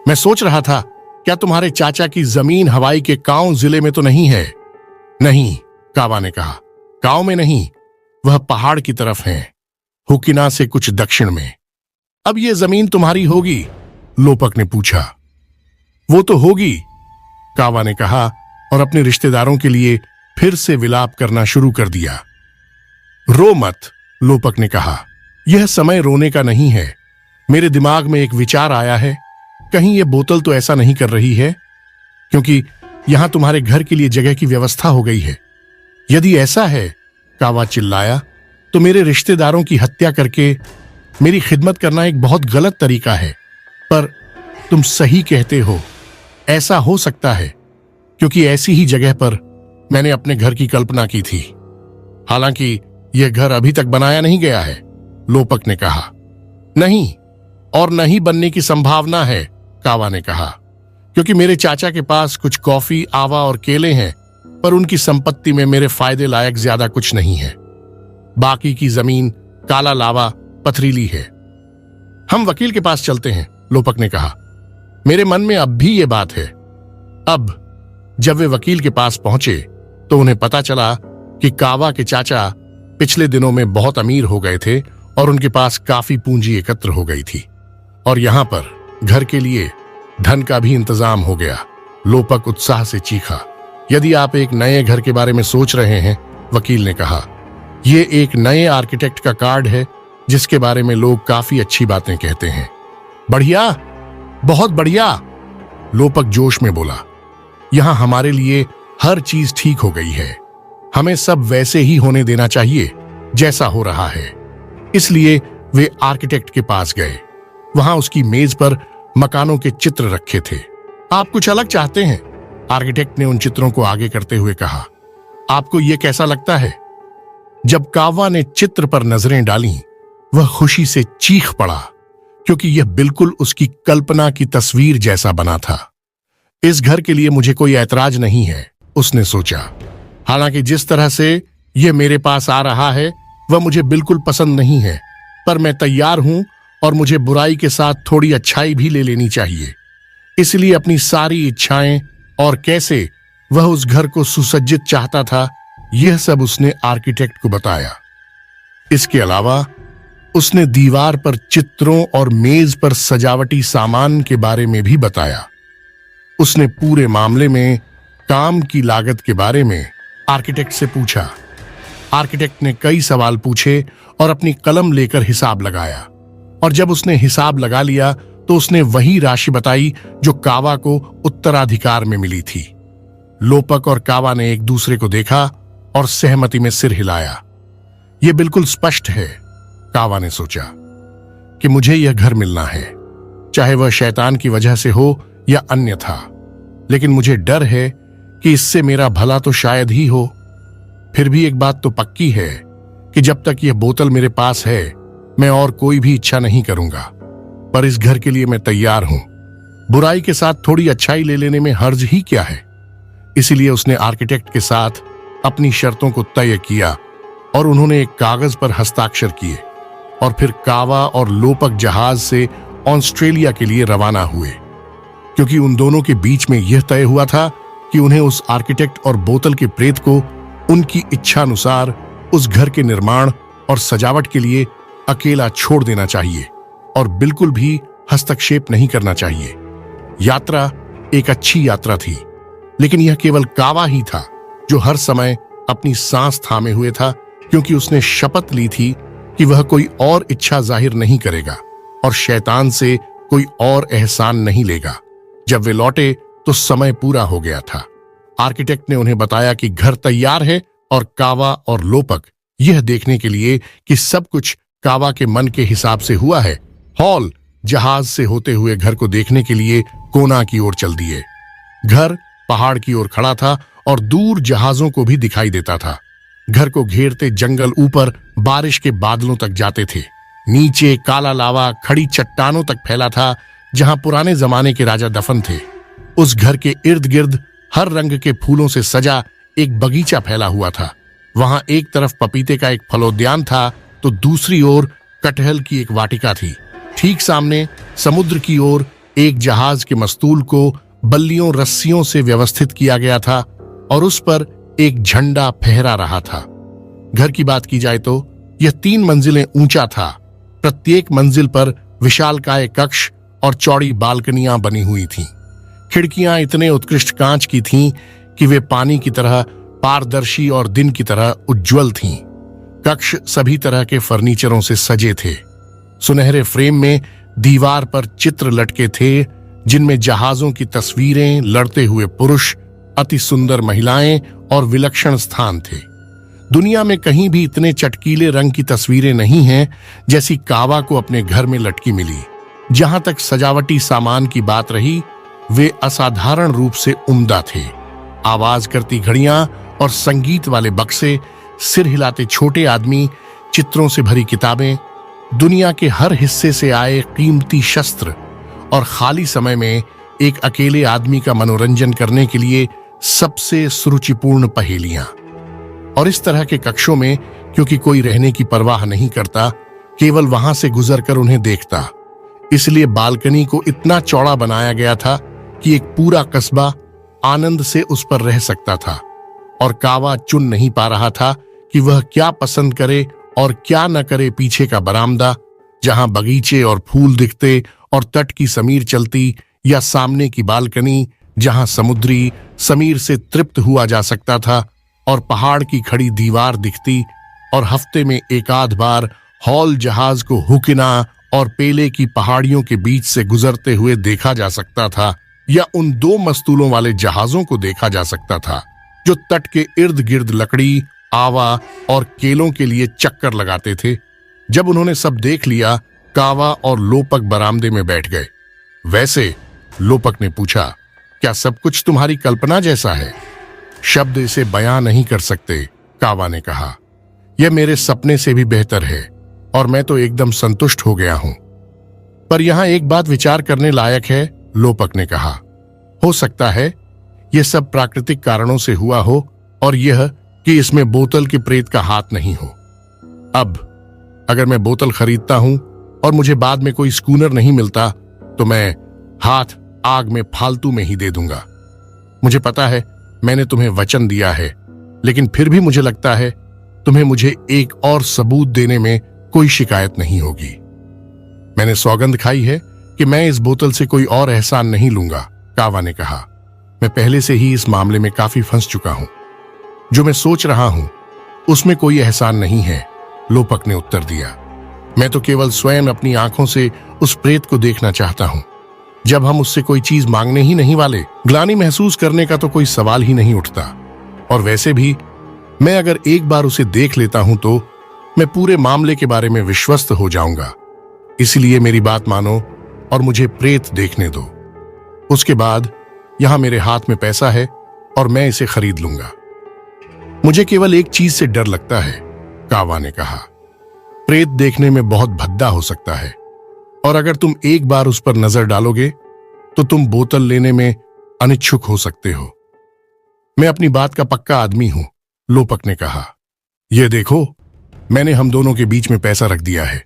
मैं सोच रहा था, क्या तुम्हारे चाचा की जमीन हवाई के कांव जिले में तो नहीं है? नहीं, कावा ने कहा, गांव में नहीं, वह पहाड़ की तरफ है, हुकिना से कुछ दक्षिण में। अब यह जमीन तुम्हारी होगी? लोपक ने पूछा। वो तो होगी, कावा ने कहा, और अपने रिश्तेदारों के लिए फिर से विलाप करना शुरू कर दिया। रो मत, लोपक ने कहा, यह समय रोने का नहीं है। मेरे दिमाग में एक विचार आया है, कहीं यह बोतल तो ऐसा नहीं कर रही है, क्योंकि यहां तुम्हारे घर के लिए जगह की व्यवस्था हो गई है। यदि ऐसा है, कावा चिल्लाया, तो मेरे रिश्तेदारों की हत्या करके मेरी खिदमत करना एक बहुत गलत तरीका है। पर तुम सही कहते हो, ऐसा हो सकता है, क्योंकि ऐसी ही जगह पर मैंने अपने घर की कल्पना की थी। हालांकि यह घर अभी तक बनाया नहीं गया है, लोपक ने कहा। नहीं, और नहीं बनने की संभावना है, कावा ने कहा, क्योंकि मेरे चाचा के पास कुछ कॉफी, आवा और केले हैं, पर उनकी संपत्ति में मेरे फायदे लायक ज्यादा कुछ नहीं है। बाकी की जमीन काला लावा, पथरीली है। हम वकील के पास चलते हैं, लोपक ने कहा। मेरे मन में अब भी ये बात है। अब जब वे वकील के पास पहुंचे तो उन्हें पता चला कि कावा के चाचा पिछले दिनों में बहुत अमीर हो गए थे और उनके पास काफी पूंजी एकत्र हो गई थी, और यहां पर घर के लिए धन का भी इंतजाम हो गया। लोपक उत्साह से चीखा। यदि आप एक नए घर के बारे में सोच रहे हैं, वकील ने कहा, यह एक नए आर्किटेक्ट का कार्ड है जिसके बारे में लोग काफी अच्छी बातें कहते हैं। बढ़िया, बहुत बढ़िया, लोपक जोश में बोला। यहां हमारे लिए हर चीज ठीक हो गई है। हमें सब वैसे ही होने देना चाहिए जैसा हो रहा है। इसलिए वे आर्किटेक्ट के पास गए। वहां उसकी मेज पर मकानों के चित्र रखे थे। आप कुछ अलग चाहते हैं? आर्किटेक्ट ने उन चित्रों को आगे करते हुए कहा। आपको यह कैसा लगता है? जब कावा ने चित्र पर नजरें डालीं, वह खुशी से चीख पड़ा, क्योंकि यह बिल्कुल उसकी कल्पना की तस्वीर जैसा बना था। इस घर के लिए मुझे कोई ऐतराज नहीं है, उसने सोचा। हालांकि जिस तरह से यह मेरे पास आ रहा है वह मुझे बिल्कुल पसंद नहीं है, पर मैं तैयार हूं और मुझे बुराई के साथ थोड़ी अच्छाई भी ले लेनी चाहिए। इसलिए अपनी सारी इच्छाएं और कैसे वह उस घर को सुसज्जित चाहता था, यह सब उसने आर्किटेक्ट को बताया। इसके अलावा उसने दीवार पर चित्रों और मेज पर सजावटी सामान के बारे में भी बताया। उसने पूरे मामले में काम की लागत के बारे में आर्किटेक्ट से पूछा। आर्किटेक्ट ने कई सवाल पूछे और अपनी कलम लेकर हिसाब लगाया, और जब उसने हिसाब लगा लिया तो उसने वही राशि बताई जो कावा को उत्तराधिकार में मिली थी। लोपक और कावा ने एक दूसरे को देखा और सहमति में सिर हिलाया। यह बिल्कुल स्पष्ट है, कावा ने सोचा, कि मुझे यह घर मिलना है, चाहे वह शैतान की वजह से हो या अन्यथा। लेकिन मुझे डर है कि इससे मेरा भला तो शायद ही हो। फिर भी एक बात तो पक्की है कि जब तक यह बोतल मेरे पास है, मैं और कोई भी इच्छा नहीं करूंगा। पर इस घर के लिए मैं तैयार हूं। बुराई के साथ थोड़ी अच्छाई ले लेने में हर्ज ही क्या है। इसीलिए उसने आर्किटेक्ट के साथ अपनी शर्तों को तय किया और उन्होंने एक कागज पर हस्ताक्षर किए और फिर कावा और लोपक जहाज से ऑस्ट्रेलिया के लिए रवाना हुए, क्योंकि उन दोनों के बीच में यह तय हुआ था कि उन्हें उस आर्किटेक्ट और बोतल के प्रेत को उनकी इच्छानुसार उस घर के निर्माण और सजावट के लिए अकेला छोड़ देना चाहिए और बिल्कुल भी हस्तक्षेप नहीं करना चाहिए। यात्रा एक अच्छी यात्रा थी, लेकिन यह केवल कावा ही था जो हर समय अपनी सांस थामे हुए था, क्योंकि उसने शपथ ली थी कि वह कोई और इच्छा जाहिर नहीं करेगा और शैतान से कोई और एहसान नहीं लेगा। जब वे लौटे तो समय पूरा हो गया था। आर्किटेक्ट ने उन्हें बताया कि घर तैयार है और कावा और लोपक यह देखने के लिए कि सब कुछ कावा के मन के हिसाब से हुआ है, हॉल जहाज से होते हुए घर को देखने के लिए कोना की ओर चल दिए। घर पहाड़ की ओर खड़ा था और दूर जहाजों को भी दिखाई देता था। घर को घेरते जंगल ऊपर बारिश के बादलों तक जाते थे। नीचे काला लावा खड़ी चट्टानों तक फैला था, जहां पुराने जमाने के राजा दफन थे। उस घर के इर्द गिर्द हर रंग के फूलों से सजा एक बगीचा फैला हुआ था। वहां एक तरफ पपीते का एक फलोद्यान था तो दूसरी ओर कटहल की एक वाटिका थी। ठीक सामने समुद्र की ओर एक जहाज के मस्तूल को बल्लियों रस्सियों से व्यवस्थित किया गया था और उस पर एक झंडा फहरा रहा था। घर की बात की जाए तो यह 3 मंजिलें ऊंचा था। प्रत्येक मंजिल पर विशालकाय कक्ष और चौड़ी बालकनियां बनी हुई थीं। खिड़कियां इतने उत्कृष्ट कांच की थीं कि वे पानी की तरह पारदर्शी और दिन की तरह उज्जवल थीं। कक्ष सभी तरह के फर्नीचरों से सजे थे। सुनहरे फ्रेम में दीवार पर चित्र लटके थे, जिनमें जहाजों की तस्वीरें, लड़ते हुए पुरुष, अति सुंदर महिलाएं और विलक्षण स्थान थे। दुनिया में कहीं भी इतने चटकीले रंग की तस्वीरें नहीं हैं जैसी कावा को अपने घर में लटकी मिली। जहां तक सजावटी सामान की बात रही, वे असाधारण रूप से उम्दा थे। आवाज करती घड़ियां और संगीत वाले बक्से, सिर हिलाते छोटे आदमी, चित्रों से भरी किताबें, दुनिया के हर हिस्से से आए कीमती शस्त्र और खाली समय में एक अकेले आदमी का मनोरंजन करने के लिए सबसे सुरुचिपूर्ण पहेलियां। और इस तरह के कक्षों में क्योंकि कोई रहने की परवाह नहीं करता, केवल वहां से गुजरकर उन्हें देखता, इसलिए बालकनी को इतना चौड़ा बनाया गया था कि एक पूरा कस्बा आनंद से उस पर रह सकता था। और कावा चुन नहीं पा रहा था कि वह क्या पसंद करे और क्या न करे। पीछे का बरामदा जहां बगीचे और फूल दिखते और तट की समीर चलती, या सामने की बालकनी जहां समुद्री समीर से तृप्त हुआ जा सकता था और पहाड़ की खड़ी दीवार दिखती और हफ्ते में एकाध बार हॉल जहाज को हुकिना और पेले की पहाड़ियों के बीच से गुजरते हुए देखा जा सकता था, या उन 2 मस्तूलों वाले जहाजों को देखा जा सकता था जो तट के इर्द गिर्द लकड़ी, आवा और केलों के लिए चक्कर लगाते थे। जब उन्होंने सब देख लिया, कावा और लोपक बरामदे में बैठ गए। वैसे लोपक ने पूछा, क्या सब कुछ तुम्हारी कल्पना जैसा है? शब्द इसे बयां नहीं कर सकते, कावा ने कहा। यह मेरे सपने से भी बेहतर है और मैं तो एकदम संतुष्ट हो गया हूं। पर यहां एक बात विचार करने लायक है, लोपक ने कहा। हो सकता है यह सब प्राकृतिक कारणों से हुआ हो और यह कि इसमें बोतल के प्रेत का हाथ नहीं हो। अब अगर मैं बोतल खरीदता हूं और मुझे बाद में कोई स्कूनर नहीं मिलता, तो मैं हाथ आग में फालतू में ही दे दूंगा। मुझे पता है मैंने तुम्हें वचन दिया है, लेकिन फिर भी मुझे लगता है तुम्हें मुझे एक और सबूत देने में कोई शिकायत नहीं होगी। मैंने सौगंध खाई है कि मैं इस बोतल से कोई और एहसान नहीं लूंगा, कावा ने कहा। मैं पहले से ही इस मामले में काफी फंस चुका हूं। जो मैं सोच रहा हूं उसमें कोई एहसान नहीं है, लोपक ने उत्तर दिया। मैं तो केवल स्वयं अपनी आंखों से उस प्रेत को देखना चाहता हूं। जब हम उससे कोई चीज मांगने ही नहीं वाले, ग्लानि महसूस करने का तो कोई सवाल ही नहीं उठता। और वैसे भी मैं अगर एक बार उसे देख लेता हूं तो मैं पूरे मामले के बारे में विश्वस्त हो जाऊंगा। इसलिए मेरी बात मानो और मुझे प्रेत देखने दो। उसके बाद यहां मेरे हाथ में पैसा है और मैं इसे खरीद लूंगा। मुझे केवल एक चीज से डर लगता है, कावा ने कहा। प्रेत देखने में बहुत भद्दा हो सकता है और अगर तुम एक बार उस पर नजर डालोगे तो तुम बोतल लेने में अनिच्छुक हो सकते हो। मैं अपनी बात का पक्का आदमी हूं, लोपक ने कहा। यह देखो, मैंने हम दोनों के बीच में पैसा रख दिया है।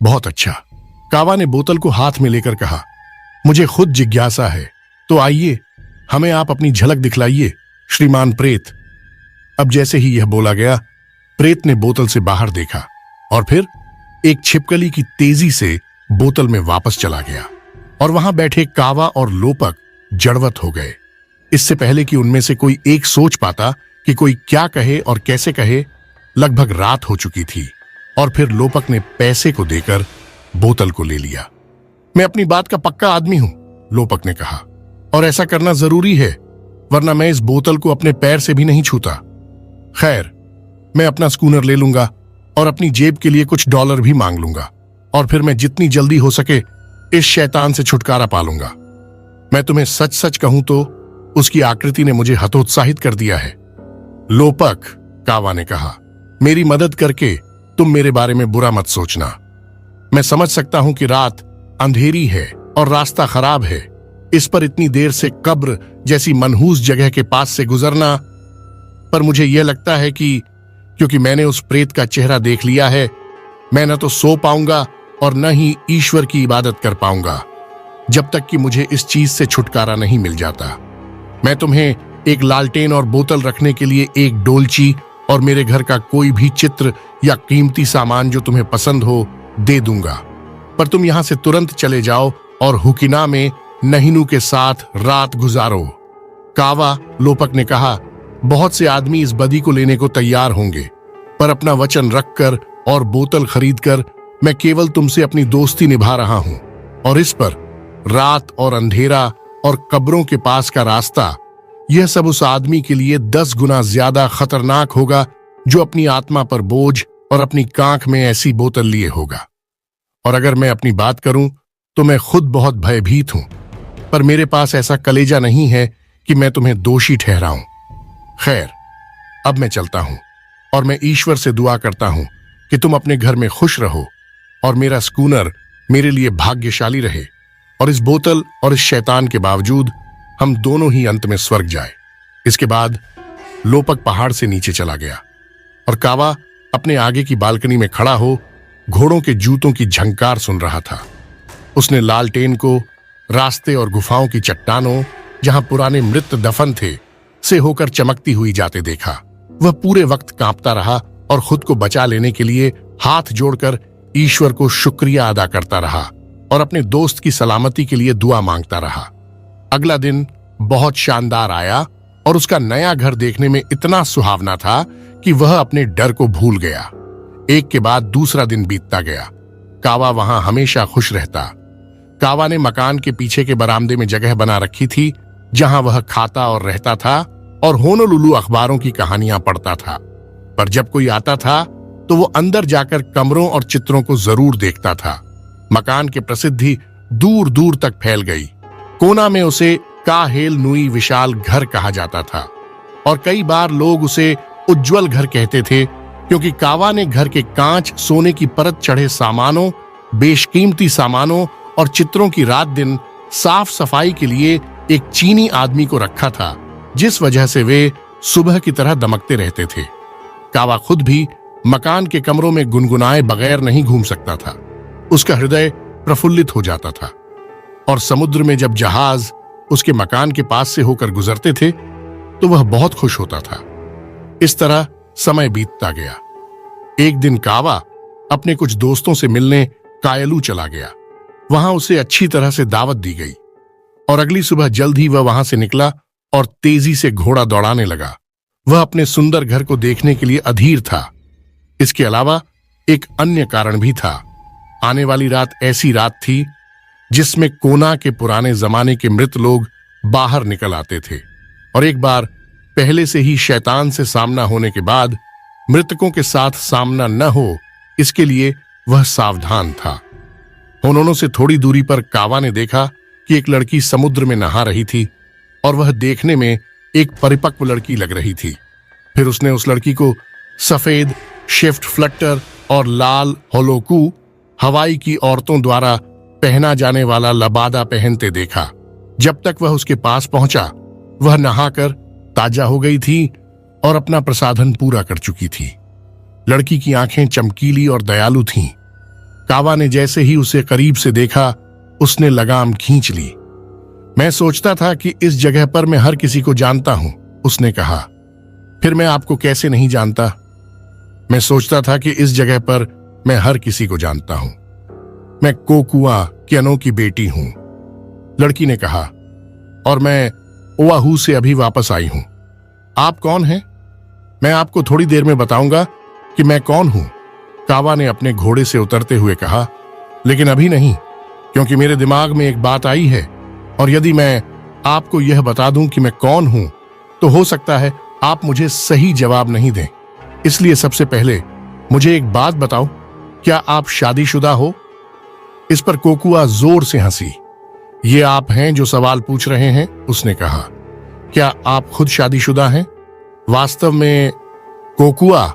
बहुत अच्छा, कावा ने बोतल को हाथ में लेकर कहा। मुझे खुद जिज्ञासा है, तो आइए हमें आप अपनी झलक दिखलाइए, श्रीमान प्रेत। अब जैसे ही यह बोला गया, प्रेत ने बोतल से बाहर देखा और फिर एक छिपकली की तेजी से बोतल में वापस चला गया और वहां बैठे कावा और लोपक जड़वत हो गए। इससे पहले कि उनमें से कोई एक सोच पाता कि कोई क्या कहे और कैसे कहे, लगभग रात हो चुकी थी और फिर लोपक ने पैसे को देकर बोतल को ले लिया। मैं अपनी बात का पक्का आदमी हूं, लोपक ने कहा, और ऐसा करना जरूरी है, वरना मैं इस बोतल को अपने पैर से भी नहीं छूता। खैर, मैं अपना स्कूनर ले लूंगा और अपनी जेब के लिए कुछ डॉलर भी मांग लूंगा और फिर मैं जितनी जल्दी हो सके इस शैतान से छुटकारा पा लूंगा। मैं तुम्हें सच सच कहूं तो उसकी आकृति ने मुझे हतोत्साहित कर दिया है। लोपक, कावा ने कहा, मेरी मदद करके तुम मेरे बारे में बुरा मत सोचना। मैं समझ सकता हूं कि रात अंधेरी है और रास्ता खराब है। इस पर इतनी देर से कब्र जैसी मनहूस जगह के पास से गुजरना, पर मुझे यह लगता है कि क्योंकि मैंने उस प्रेत का चेहरा देख लिया है, मैं न तो सो पाऊंगा और न ही ईश्वर की इबादत कर पाऊंगा जब तक कि मुझे इस चीज से छुटकारा नहीं मिल जाता। मैं तुम्हें एक लालटेन और बोतल रखने के लिए एक डोलची और मेरे घर का कोई भी चित्र या कीमती सामान जो तुम्हें पसंद हो दे दूंगा, पर तुम यहां से तुरंत चले जाओ और हुकिना में नहीनू के साथ रात गुजारो। कावा, लोपक ने कहा, बहुत से आदमी इस बदी को लेने को तैयार होंगे, पर अपना वचन रखकर और बोतल खरीदकर मैं केवल तुमसे अपनी दोस्ती निभा रहा हूं। और इस पर रात और अंधेरा और कब्रों के पास का रास्ता, यह सब उस आदमी के लिए 10 गुना ज्यादा खतरनाक होगा जो अपनी आत्मा पर बोझ और अपनी कांख में ऐसी बोतल लिए होगा। और अगर मैं अपनी बात करूं तो मैं खुद बहुत भयभीत हूं, पर मेरे पास ऐसा कलेजा नहीं है कि मैं तुम्हें दोषी ठहराऊं। खैर, अब मैं चलता हूं और मैं ईश्वर से दुआ करता हूं कि तुम अपने घर में खुश रहो और मेरा स्कूनर मेरे लिए भाग्यशाली रहे और इस बोतल और इस शैतान के बावजूद हम दोनों ही अंत में स्वर्ग जाए। इसके बाद लोपक पहाड़ से नीचे चला गया और कावा अपने आगे की बालकनी में खड़ा हो घोड़ों के जूतों की झंकार सुन रहा था। उसने लालटेन को रास्ते और गुफाओं की चट्टानों, जहां पुराने मृत दफन थे, से होकर चमकती हुई जाते देखा। वह पूरे वक्त कांपता रहा और खुद को बचा लेने के लिए हाथ जोड़कर ईश्वर को शुक्रिया अदा करता रहा और अपने दोस्त की सलामती के लिए दुआ मांगता रहा। अगला दिन बहुत शानदार आया और उसका नया घर देखने में इतना सुहावना था कि वह अपने डर को भूल गया। एक के बाद दूसरा दिन बीतता गया। कावा वहां हमेशा खुश रहता। कावा ने मकान के पीछे के बरामदे में जगह बना रखी थी जहां वह खाता और रहता था और होनोलुलु अखबारों की कहानियां पढ़ता था। पर जब कोई आता था तो वो अंदर जाकर कमरों और चित्रों को जरूर देखता था। मकान की प्रसिद्धि दूर दूर तक फैल गई। कोना में उसे काहेल नुई विशाल घर कहा जाता था और कई बार लोग उसे उज्जवल घर कहते थे, क्योंकि कावा ने घर के कांच, सोने की परत चढ़े सामानों, बेशकीमती सामानों और चित्रों की रात दिन साफ सफाई के लिए एक चीनी आदमी को रखा था, जिस वजह से वे सुबह की तरह दमकते रहते थे। कावा खुद भी मकान के कमरों में गुनगुनाए बगैर नहीं घूम सकता था। उसका हृदय प्रफुल्लित हो जाता था और समुद्र में जब जहाज उसके मकान के पास से होकर गुजरते थे तो वह बहुत खुश होता था। इस तरह समय बीतता गया। एक दिन कावा अपने कुछ दोस्तों से मिलने कायलू चला गया। वहां उसे अच्छी तरह से दावत दी गई और अगली सुबह जल्द ही वह वहां से निकला और तेजी से घोड़ा दौड़ाने लगा। वह अपने सुंदर घर को देखने के लिए अधीर था। इसके अलावा एक अन्य कारण भी था। आने वाली रात ऐसी रात थी जिसमें कोना के पुराने जमाने के मृत लोग बाहर निकल आते थे। और एक बार पहले से ही शैतान से सामना होने के बाद मृतकों के साथ सामना न हो, इसके लिए वह सावधान था। उन्होंने से थोड़ी दूरी पर कावा ने देखा कि एक लड़की समुद्र में नहा रही थी और वह देखने में एक परिपक्व लड़की लग रही थी। फिर उसने उस लड़की को सफेद शिफ्ट फ्लट्टर और लाल होलोकू हवाई की औरतों द्वारा पहना जाने वाला लबादा पहनते देखा। जब तक वह उसके पास पहुंचा, वह नहाकर ताजा हो गई थी और अपना प्रसाधन पूरा कर चुकी थी। लड़की की आंखें चमकीली और दयालु थीं। कावा ने जैसे ही उसे करीब से देखा, उसने लगाम खींच ली। मैं सोचता था कि इस जगह पर मैं हर किसी को जानता हूं, उसने कहा। फिर मैं आपको कैसे नहीं जानता? मैं सोचता था कि इस जगह पर मैं हर किसी को जानता हूं। मैं कोकुआ क्यानो की बेटी हूं, लड़की ने कहा, और मैं ओआहू से अभी वापस आई हूं। आप कौन हैं? मैं आपको थोड़ी देर में बताऊंगा कि मैं कौन हूं, कावा ने अपने घोड़े से उतरते हुए कहा। लेकिन अभी नहीं, क्योंकि मेरे दिमाग में एक बात आई है, और यदि मैं आपको यह बता दूं कि मैं कौन हूं, तो हो सकता है आप मुझे सही जवाब नहीं दें। इसलिए सबसे पहले मुझे एक बात बताओ, क्या आप शादीशुदा हो? इस पर कोकुआ जोर से हंसी। ये आप हैं जो सवाल पूछ रहे हैं, उसने कहा। क्या आप खुद शादीशुदा हैं? वास्तव में कोकुआ,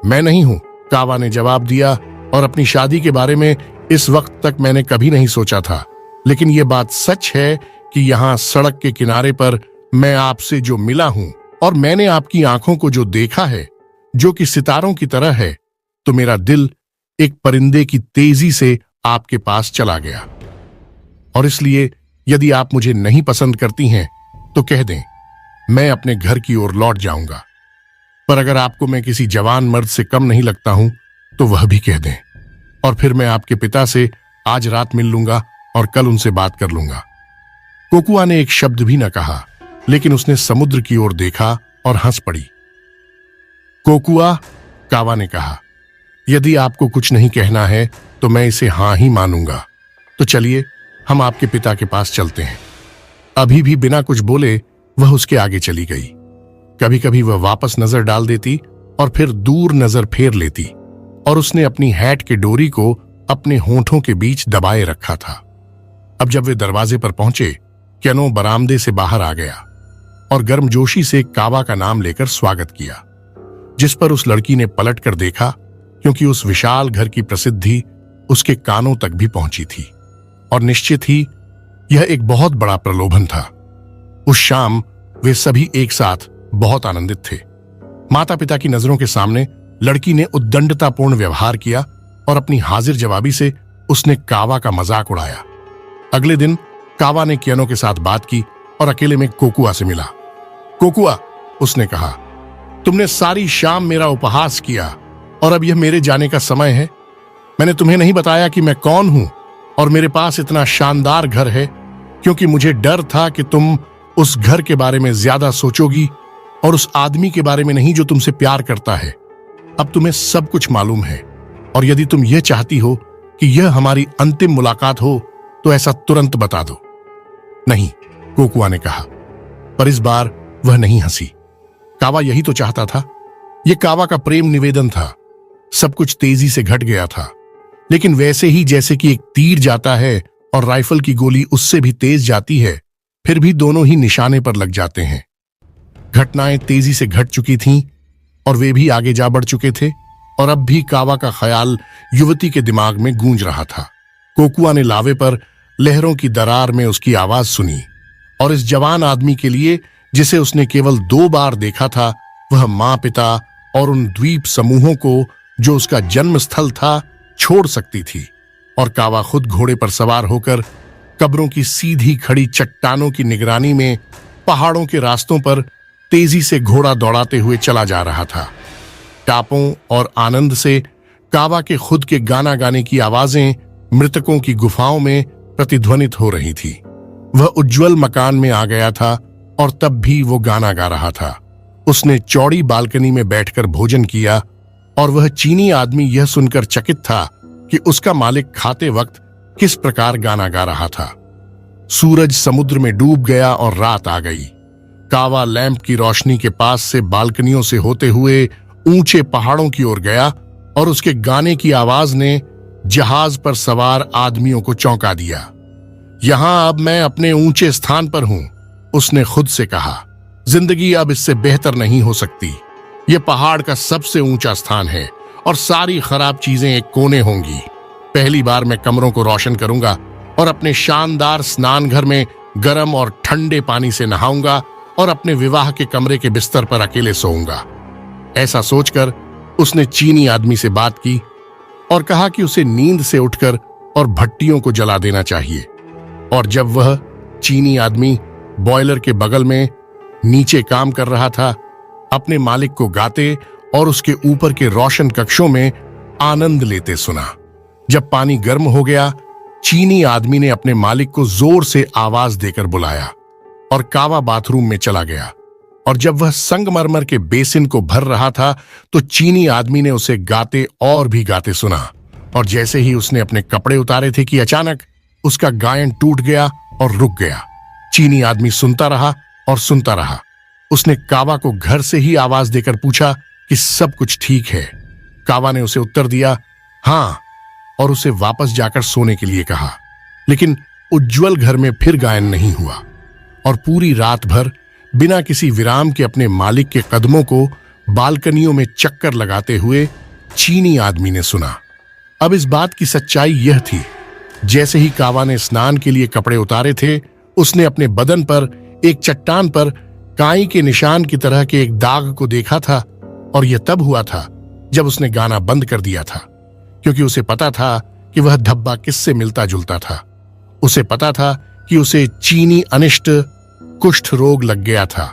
मैं नहीं हूं, कावा ने जवाब दिया। और अपनी शादी के बारे में इस वक्त तक मैंने कभी नहीं सोचा था। लेकिन यह बात सच है कि यहां सड़क के किनारे पर मैं आपसे जो मिला हूं और मैंने आपकी आंखों को जो देखा है, जो कि सितारों की तरह है, तो मेरा दिल एक परिंदे की तेजी से आपके पास चला गया। और इसलिए यदि आप मुझे नहीं पसंद करती हैं तो कह दें, मैं अपने घर की ओर लौट जाऊंगा। पर अगर आपको मैं किसी जवान मर्द से कम नहीं लगता हूं तो वह भी कह दें, और फिर मैं आपके पिता से आज रात मिल लूंगा और कल उनसे बात कर लूंगा। कोकुआ ने एक शब्द भी न कहा, लेकिन उसने समुद्र की ओर देखा और हंस पड़ी। कोकुआ, कावा ने कहा, यदि आपको कुछ नहीं कहना है तो मैं इसे हां ही मानूंगा। तो चलिए हम आपके पिता के पास चलते हैं। अभी भी बिना कुछ बोले वह उसके आगे चली गई। कभी कभी वह वापस नजर डाल देती और फिर दूर नजर फेर लेती, और उसने अपनी हैट के डोरी को अपने होंठों के बीच दबाए रखा था। अब जब वे दरवाजे पर पहुंचे, क्यानो बरामदे से बाहर आ गया और गर्मजोशी से कावा का नाम लेकर स्वागत किया, जिस पर उस लड़की ने पलट कर देखा, क्योंकि उस विशाल घर की प्रसिद्धि उसके कानों तक भी पहुंची थी। और निश्चित ही यह एक बहुत बड़ा प्रलोभन था। उस शाम वे सभी एक साथ बहुत आनंदित थे। माता पिता की नजरों के सामने लड़की ने उद्दंडतापूर्ण व्यवहार किया और अपनी हाजिर जवाबी से उसने कावा का मजाक उड़ाया। अगले दिन कावा ने क्यानो के साथ बात की और अकेले में कोकुआ से मिला। कोकुआ, उसने कहा, तुमने सारी शाम मेरा उपहास किया और अब यह मेरे जाने का समय है। मैंने तुम्हें नहीं बताया कि मैं कौन हूं और मेरे पास इतना शानदार घर है, क्योंकि मुझे डर था कि तुम उस घर के बारे में ज्यादा सोचोगी और उस आदमी के बारे में नहीं जो तुमसे प्यार करता है। अब तुम्हें सब कुछ मालूम है, और यदि तुम यह चाहती हो कि यह हमारी अंतिम मुलाकात हो तो ऐसा तुरंत बता दो। नहीं, कोकुआ ने कहा, पर इस बार वह नहीं हंसी। कावा यही तो चाहता था। यह कावा का प्रेम निवेदन था। सब कुछ तेजी से घट गया था, लेकिन वैसे ही जैसे कि एक तीर जाता है और राइफल की गोली उससे भी तेज जाती है, फिर भी दोनों ही निशाने पर लग जाते हैं। घटनाएं तेजी से घट चुकी थीं और वे भी आगे जा बढ़ चुके थे, और अब भी कावा का ख्याल युवती के दिमाग में गूंज रहा था। कोकुआ ने लावे पर लहरों की दरार में उसकी आवाज सुनी, और इस जवान आदमी के लिए, जिसे उसने केवल 2 बार देखा था, वह मां पिता और उन द्वीप समूहों को जो उसका जन्म स्थल था छोड़ सकती थी। और कावा खुद घोड़े पर सवार होकर कब्रों की सीधी खड़ी चट्टानों की निगरानी में पहाड़ों के रास्तों पर तेजी से घोड़ा दौड़ाते हुए चला जा रहा था। टापों और आनंद से कावा के खुद के गाना गाने की आवाजें मृतकों की गुफाओं में प्रतिध्वनित हो रही थी। वह उज्जवल मकान में आ गया था और तब भी वो गाना गा रहा था। उसने चौड़ी बालकनी में बैठकर भोजन किया, और वह चीनी आदमी यह सुनकर चकित था कि उसका मालिक खाते वक्त किस प्रकार गाना गा रहा था। सूरज समुद्र में डूब गया और रात आ गई। कावा लैंप की रोशनी के पास से बालकनियों से होते हुए ऊंचे पहाड़ों की ओर गया और उसके गाने की आवाज ने जहाज पर सवार आदमियों को चौंका दिया। यहां अब मैं अपने ऊंचे स्थान पर हूं, उसने खुद से कहा। जिंदगी अब इससे बेहतर नहीं हो सकती। यह पहाड़ का सबसे ऊंचा स्थान है और सारी खराब चीजें एक कोने होंगी। पहली बार मैं कमरों को रोशन करूंगा और अपने शानदार स्नान घर में गर्म और ठंडे पानी से नहाऊंगा और अपने विवाह के कमरे के बिस्तर पर अकेले सोऊंगा। ऐसा सोचकर उसने चीनी आदमी से बात की और कहा कि उसे नींद से उठकर और भट्टियों को जला देना चाहिए। और जब वह चीनी आदमी बॉयलर के बगल में नीचे काम कर रहा था, अपने मालिक को गाते और उसके ऊपर के रोशन कक्षों में आनंद लेते सुना। जब पानी गर्म हो गया, चीनी आदमी ने अपने मालिक को जोर से आवाज देकर बुलाया और कावा बाथरूम में चला गया। और जब वह संगमरमर के बेसिन को भर रहा था तो चीनी आदमी ने उसे गाते और भी गाते सुना। और जैसे ही उसने अपने कपड़े उतारे थे कि अचानक उसका गायन टूट गया और रुक गया। चीनी आदमी सुनता रहा और सुनता रहा। उसने कावा को घर से ही आवाज देकर पूछा कि सब कुछ ठीक है। कावा ने उसे उत्तर दिया, हाँ, और उसे वापस जाकर सोने के लिए कहा। लेकिन उज्जवल घर में फिर गायन नहीं हुआ और पूरी रात भर बिना किसी विराम के अपने मालिक के कदमों को बालकनियों में चक्कर लगाते हुए चीनी आदमी ने सुना। अब इस बात की सच्चाई यह थी, जैसे ही कावा ने स्नान के लिए कपड़े उतारे थे, उसने अपने बदन पर एक चट्टान पर काई के निशान की तरह के एक दाग को देखा था। और यह तब हुआ था जब उसने गाना बंद कर दिया था, क्योंकि उसे पता था कि वह धब्बा किससे मिलता जुलता था। उसे पता था कि उसे चीनी अनिष्ट कुष्ठ रोग लग गया था।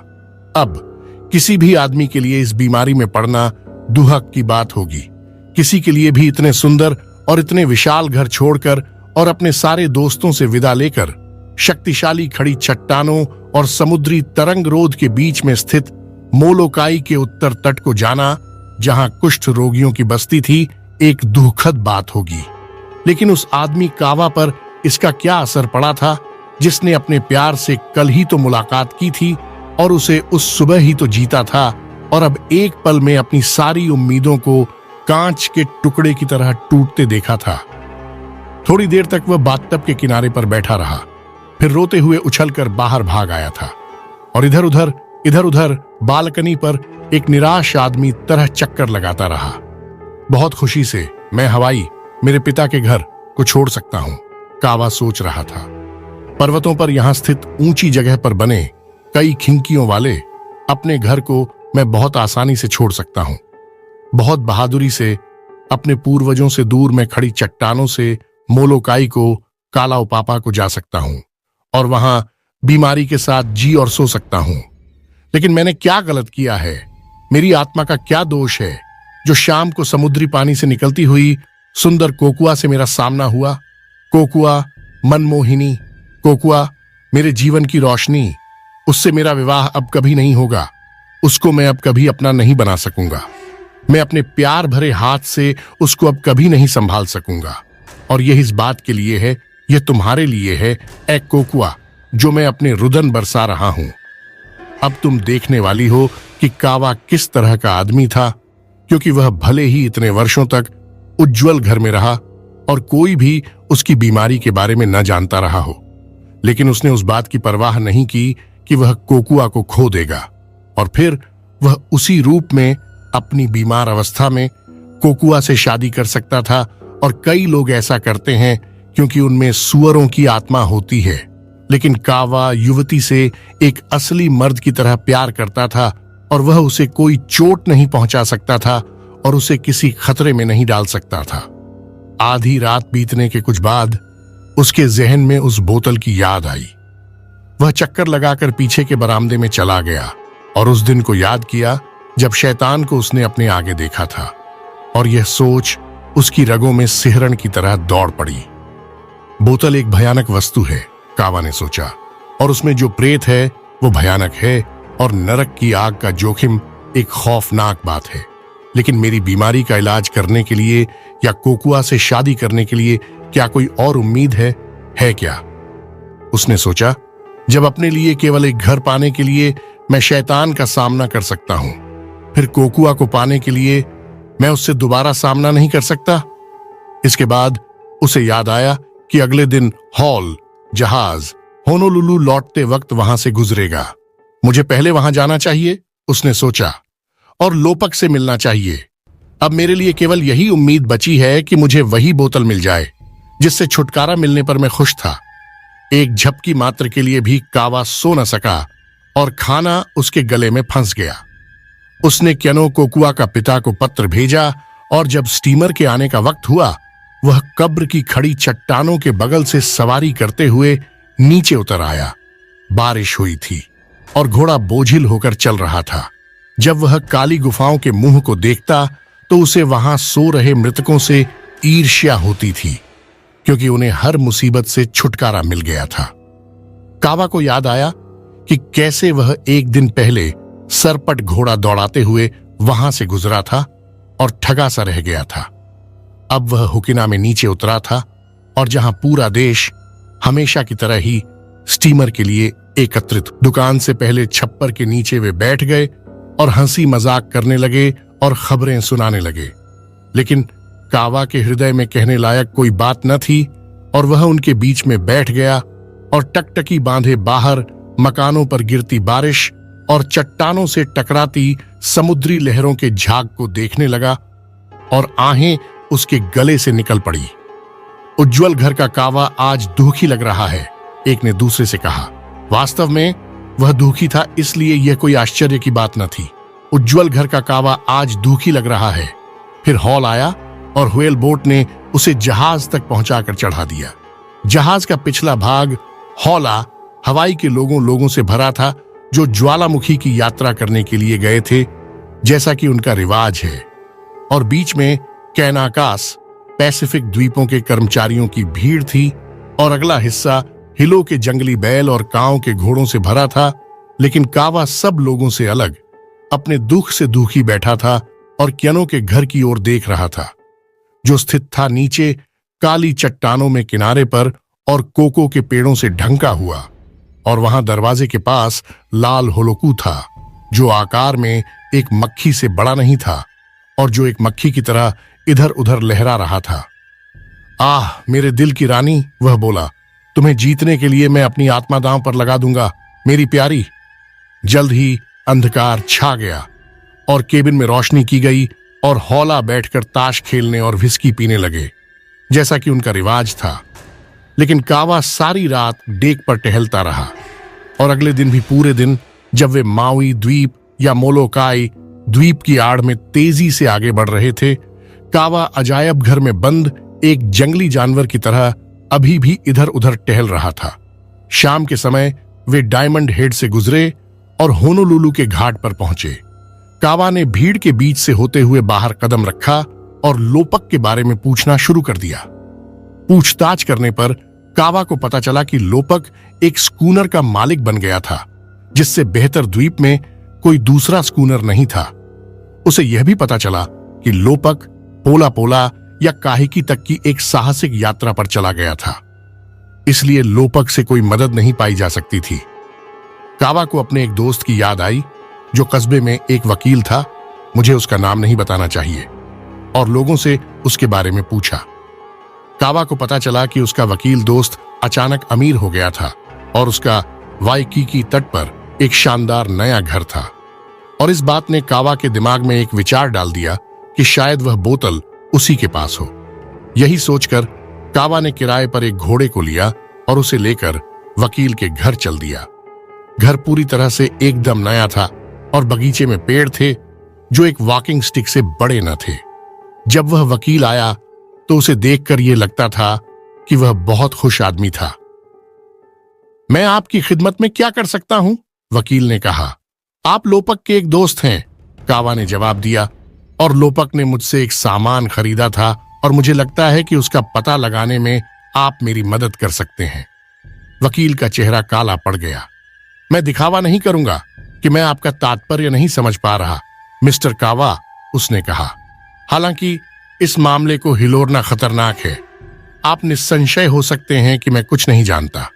अब किसी भी आदमी के लिए इस बीमारी में पड़ना दुहक की बात होगी। किसी के लिए भी इतने सुंदर और इतने विशाल घर छोड़कर और अपने सारे दोस्तों से विदा लेकर शक्तिशाली खड़ी चट्टानों और समुद्री तरंग रोध के बीच में स्थित मोलोकाई के उत्तर तट को जाना, जहां कुष्ठ रोगियों की बस्ती थी, एक दुखद बात होगी। लेकिन उस आदमी कावा पर इसका क्या असर पड़ा था, जिसने अपने प्यार से कल ही तो मुलाकात की थी और उसे उस सुबह ही तो जीता था, और अब एक पल में अपनी सारी उम्मीदों को कांच के टुकड़े की तरह टूटते देखा था। थोड़ी देर तक वह बाथटब के किनारे पर बैठा रहा, फिर रोते हुए उछलकर बाहर भाग आया था और इधर उधर बालकनी पर एक निराश आदमी तरह चक्कर लगाता रहा। बहुत खुशी से मैं हवाई मेरे पिता के घर को छोड़ सकता हूं, कावा सोच रहा था। पर्वतों पर यहां स्थित ऊंची जगह पर बने कई खिड़कियों वाले अपने घर को मैं बहुत आसानी से छोड़ सकता हूं। बहुत बहादुरी से अपने पूर्वजों से दूर मैं खड़ी चट्टानों से मोलोकाई को, काला उपापा को जा सकता हूं और वहां बीमारी के साथ जी और सो सकता हूं। लेकिन मैंने क्या गलत किया है? मेरी आत्मा का क्या दोष है जो शाम को समुद्री पानी से निकलती हुई सुंदर कोकुआ से मेरा सामना हुआ? कोकुआ मनमोहिनी, कोकुआ मेरे जीवन की रोशनी, उससे मेरा विवाह अब कभी नहीं होगा। उसको मैं अब कभी अपना नहीं बना सकूंगा। मैं अपने प्यार भरे हाथ से उसको अब कभी नहीं संभाल सकूंगा। और यह इस बात के लिए है, यह तुम्हारे लिए है, ए कोकुआ, जो मैं अपने रुदन बरसा रहा हूं। अब तुम देखने वाली हो कि कावा किस तरह का आदमी था, क्योंकि वह भले ही इतने वर्षों तक उज्जवल घर में रहा और कोई भी उसकी बीमारी के बारे में न जानता रहा हो, लेकिन उसने उस बात की परवाह नहीं की कि वह कोकुआ को खो देगा। और फिर वह उसी रूप में अपनी बीमार अवस्था में कोकुआ से शादी कर सकता था। और कई लोग ऐसा करते हैं क्योंकि उनमें सुअरों की आत्मा होती है। लेकिन कावा युवती से एक असली मर्द की तरह प्यार करता था और वह उसे कोई चोट नहीं पहुंचा सकता था और उसे किसी खतरे में नहीं डाल सकता था। आधी रात बीतने के कुछ बाद उसके जहन में उस बोतल की याद आई। वह चक्कर लगाकर पीछे के बरामदे में चला गया और उस दिन को याद किया जब शैतान को उसने अपने आगे देखा था। और यह सोच उसकी रगों में सिहरन की तरह दौड़ पड़ी। बोतल एक भयानक वस्तु है, कावा ने सोचा, और उसमें जो प्रेत है वो भयानक है और नरक की आग का जोखिम एक खौफनाक बात है। लेकिन मेरी बीमारी का इलाज करने के लिए या कोकुआ से शादी करने के लिए क्या कोई और उम्मीद है क्या? उसने सोचा, जब अपने लिए केवल एक घर पाने के लिए मैं शैतान का सामना कर सकता हूं, फिर कोकुआ को पाने के लिए मैं उससे दोबारा सामना नहीं कर सकता। इसके बाद उसे याद आया कि अगले दिन हॉल जहाज होनोलुलु लौटते वक्त वहां से गुजरेगा। मुझे पहले वहां जाना चाहिए, उसने सोचा, और लोपक से मिलना चाहिए। अब मेरे लिए केवल यही उम्मीद बची है कि मुझे वही बोतल मिल जाए जिससे छुटकारा मिलने पर मैं खुश था। एक झपकी मात्र के लिए भी कावा सो न सका और खाना उसके गले में फंस गया। उसने क्यानो कोकुआ का पिता को पत्र भेजा और जब स्टीमर के आने का वक्त हुआ, वह कब्र की खड़ी चट्टानों के बगल से सवारी करते हुए नीचे उतर आया। बारिश हुई थी और घोड़ा बोझिल होकर चल रहा था। जब वह काली गुफाओं के मुंह को देखता तो उसे वहां सो रहे मृतकों से ईर्ष्या होती थी, क्योंकि उन्हें हर मुसीबत से छुटकारा मिल गया था। कावा को याद आया कि कैसे वह एक दिन पहले सरपट घोड़ा दौड़ाते हुए वहां से गुजरा था और ठगा सा रह गया था। अब वह हुकिना में नीचे उतरा था और जहां पूरा देश हमेशा की तरह ही स्टीमर के लिए एकत्रित। दुकान से पहले छप्पर के नीचे वे बैठ गए और हंसी मजाक करने लगे और खबरें सुनाने लगे, लेकिन कावा के हृदय में कहने लायक कोई बात न थी और वह उनके बीच में बैठ गया और टकटकी बांधे बाहर मकानों पर गिरती बारिश और चट्टानों से टकराती समुद्री लहरों के झाग को देखने लगा और आहें उसके गले से निकल पड़ी। उज्जवल घर का कावा आज दुखी लग रहा है, एक ने दूसरे से कहा। वास्तव में वह दुखी था, इसलिए यह कोई आश्चर्य की बात न थी। उज्जवल घर का कावा आज दुखी लग रहा है। फिर हॉल आया और व्हेल बोट ने उसे जहाज तक पहुंचाकर चढ़ा दिया। जहाज का पिछला भाग हौला हवाई के लोगों से भरा था जो ज्वालामुखी की यात्रा करने के लिए गए थे, जैसा कि उनका रिवाज है, और बीच में कैनाकास पैसिफिक द्वीपों के कर्मचारियों की भीड़ थी और अगला हिस्सा हिलो के जंगली बैल और कांव के घोड़ों से भरा था। लेकिन कावा सब लोगों से अलग अपने दुख से दुखी बैठा था और क्यानो के घर की ओर देख रहा था, जो स्थित था नीचे काली चट्टानों में किनारे पर और कोको के पेड़ों से ढंका हुआ। और वहां दरवाजे के पास लाल होलोकू था, जो आकार में एक मक्खी से बड़ा नहीं था और जो एक मक्खी की तरह इधर उधर लहरा रहा था। आह मेरे दिल की रानी, वह बोला, तुम्हें जीतने के लिए मैं अपनी आत्मा दांव पर लगा दूंगा, मेरी प्यारी। जल्द ही अंधकार छा गया और केबिन में रोशनी की गई और हौला बैठकर ताश खेलने और विस्की पीने लगे, जैसा कि उनका रिवाज था। लेकिन कावा सारी रात डेक पर टहलता रहा और अगले दिन भी पूरे दिन, जब वे माउई द्वीप या मोलोकाई द्वीप की आड़ में तेजी से आगे बढ़ रहे थे, कावा अजायब घर में बंद एक जंगली जानवर की तरह अभी भी इधर उधर टहल रहा था। शाम के समय वे डायमंड हेड से गुजरे और होनोलुलु के घाट पर पहुंचे। कावा ने भीड़ के बीच से होते हुए बाहर कदम रखा और लोपक के बारे में पूछना शुरू कर दिया। पूछताछ करने पर कावा को पता चला कि लोपक एक स्कूनर का मालिक बन गया था, जिससे बेहतर द्वीप में कोई दूसरा स्कूनर नहीं था। उसे यह भी पता चला कि लोपक पोला पोला या काहिकी तक की एक साहसिक यात्रा पर चला गया था, इसलिए लोपक से कोई मदद नहीं पाई जा सकती थी। कावा को अपने एक दोस्त की याद आई जो कस्बे में एक वकील था, मुझे उसका नाम नहीं बताना चाहिए, और लोगों से उसके बारे में पूछा। कावा को पता चला कि उसका वकील दोस्त अचानक अमीर हो गया था और उसका वाइकीकी तट पर एक शानदार नया घर था, और इस बात ने कावा के दिमाग में एक विचार डाल दिया कि शायद वह बोतल उसी के पास हो। यही सोचकर कावा ने किराए पर एक घोड़े को लिया और उसे लेकर वकील के घर चल दिया। घर पूरी तरह से एकदम नया था और बगीचे में पेड़ थे जो एक वॉकिंग स्टिक से बड़े न थे। जब वह वकील आया तो उसे देखकर यह लगता था कि वह बहुत खुश आदमी था। मैं आपकी खिदमत में क्या कर सकता हूं? वकील ने कहा। आप लोपक के एक दोस्त हैं, कावा ने जवाब दिया, और लोपक ने मुझसे एक सामान खरीदा था और मुझे लगता है कि उसका पता लगाने में आप मेरी मदद कर सकते हैं। वकील का चेहरा काला पड़ गया। मैं दिखावा नहीं करूंगा कि मैं आपका तात्पर्य नहीं समझ पा रहा, मिस्टर कावा, उसने कहा। हालांकि इस मामले को हिलोरना खतरनाक है। आप निस्संशय हो सकते हैं कि मैं कुछ नहीं जानता,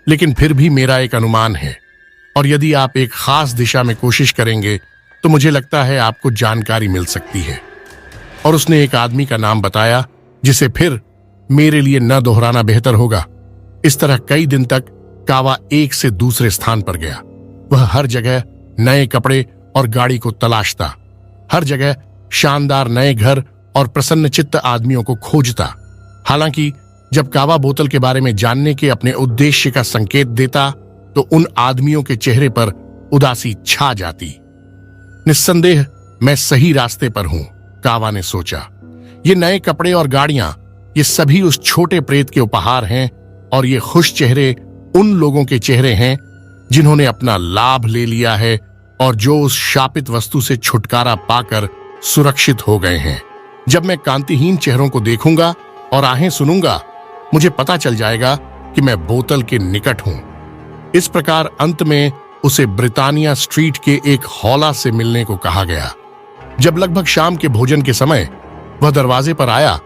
लेकिन फिर भी मेरा एक अनुमान है, और यदि आप एक खास दिशा में कोशिश करेंगे तो मुझे लगता है आपको जानकारी मिल सकती है। और उसने एक आदमी का नाम बताया जिसे फिर मेरे लिए न दोहराना बेहतर होगा। इस तरह कई दिन तक कावा एक से दूसरे स्थान पर गया। वह हर जगह नए कपड़े और गाड़ी को तलाशता, हर जगह शानदार नए घर और प्रसन्नचित्त आदमियों को खोजता। हालांकि जब कावा बोतल के बारे में जानने के अपने उद्देश्य का संकेत देता तो उन आदमियों के चेहरे पर उदासी छा जाती। निस्संदेह मैं सही रास्ते पर हूं, कावा ने सोचा। ये नए कपड़े और गाड़ियां, ये सभी उस छोटे प्रेत के उपहार हैं, और ये खुश चेहरे उन लोगों के चेहरे हैं जिन्होंने अपना लाभ ले लिया है और जो उस शापित वस्तु से छुटकारा पाकर सुरक्षित हो गए हैं। जब मैं कांतिहीन चेहरों को देखूंगा और आहें सुनूंगा, मुझे पता चल जाएगा कि मैं बोतल के निकट हूं। इस प्रकार अंत में उसे ब्रिटानिया स्ट्रीट के एक हॉला से मिलने को कहा गया। जब लगभग शाम के भोजन के समय वह दरवाजे पर आया,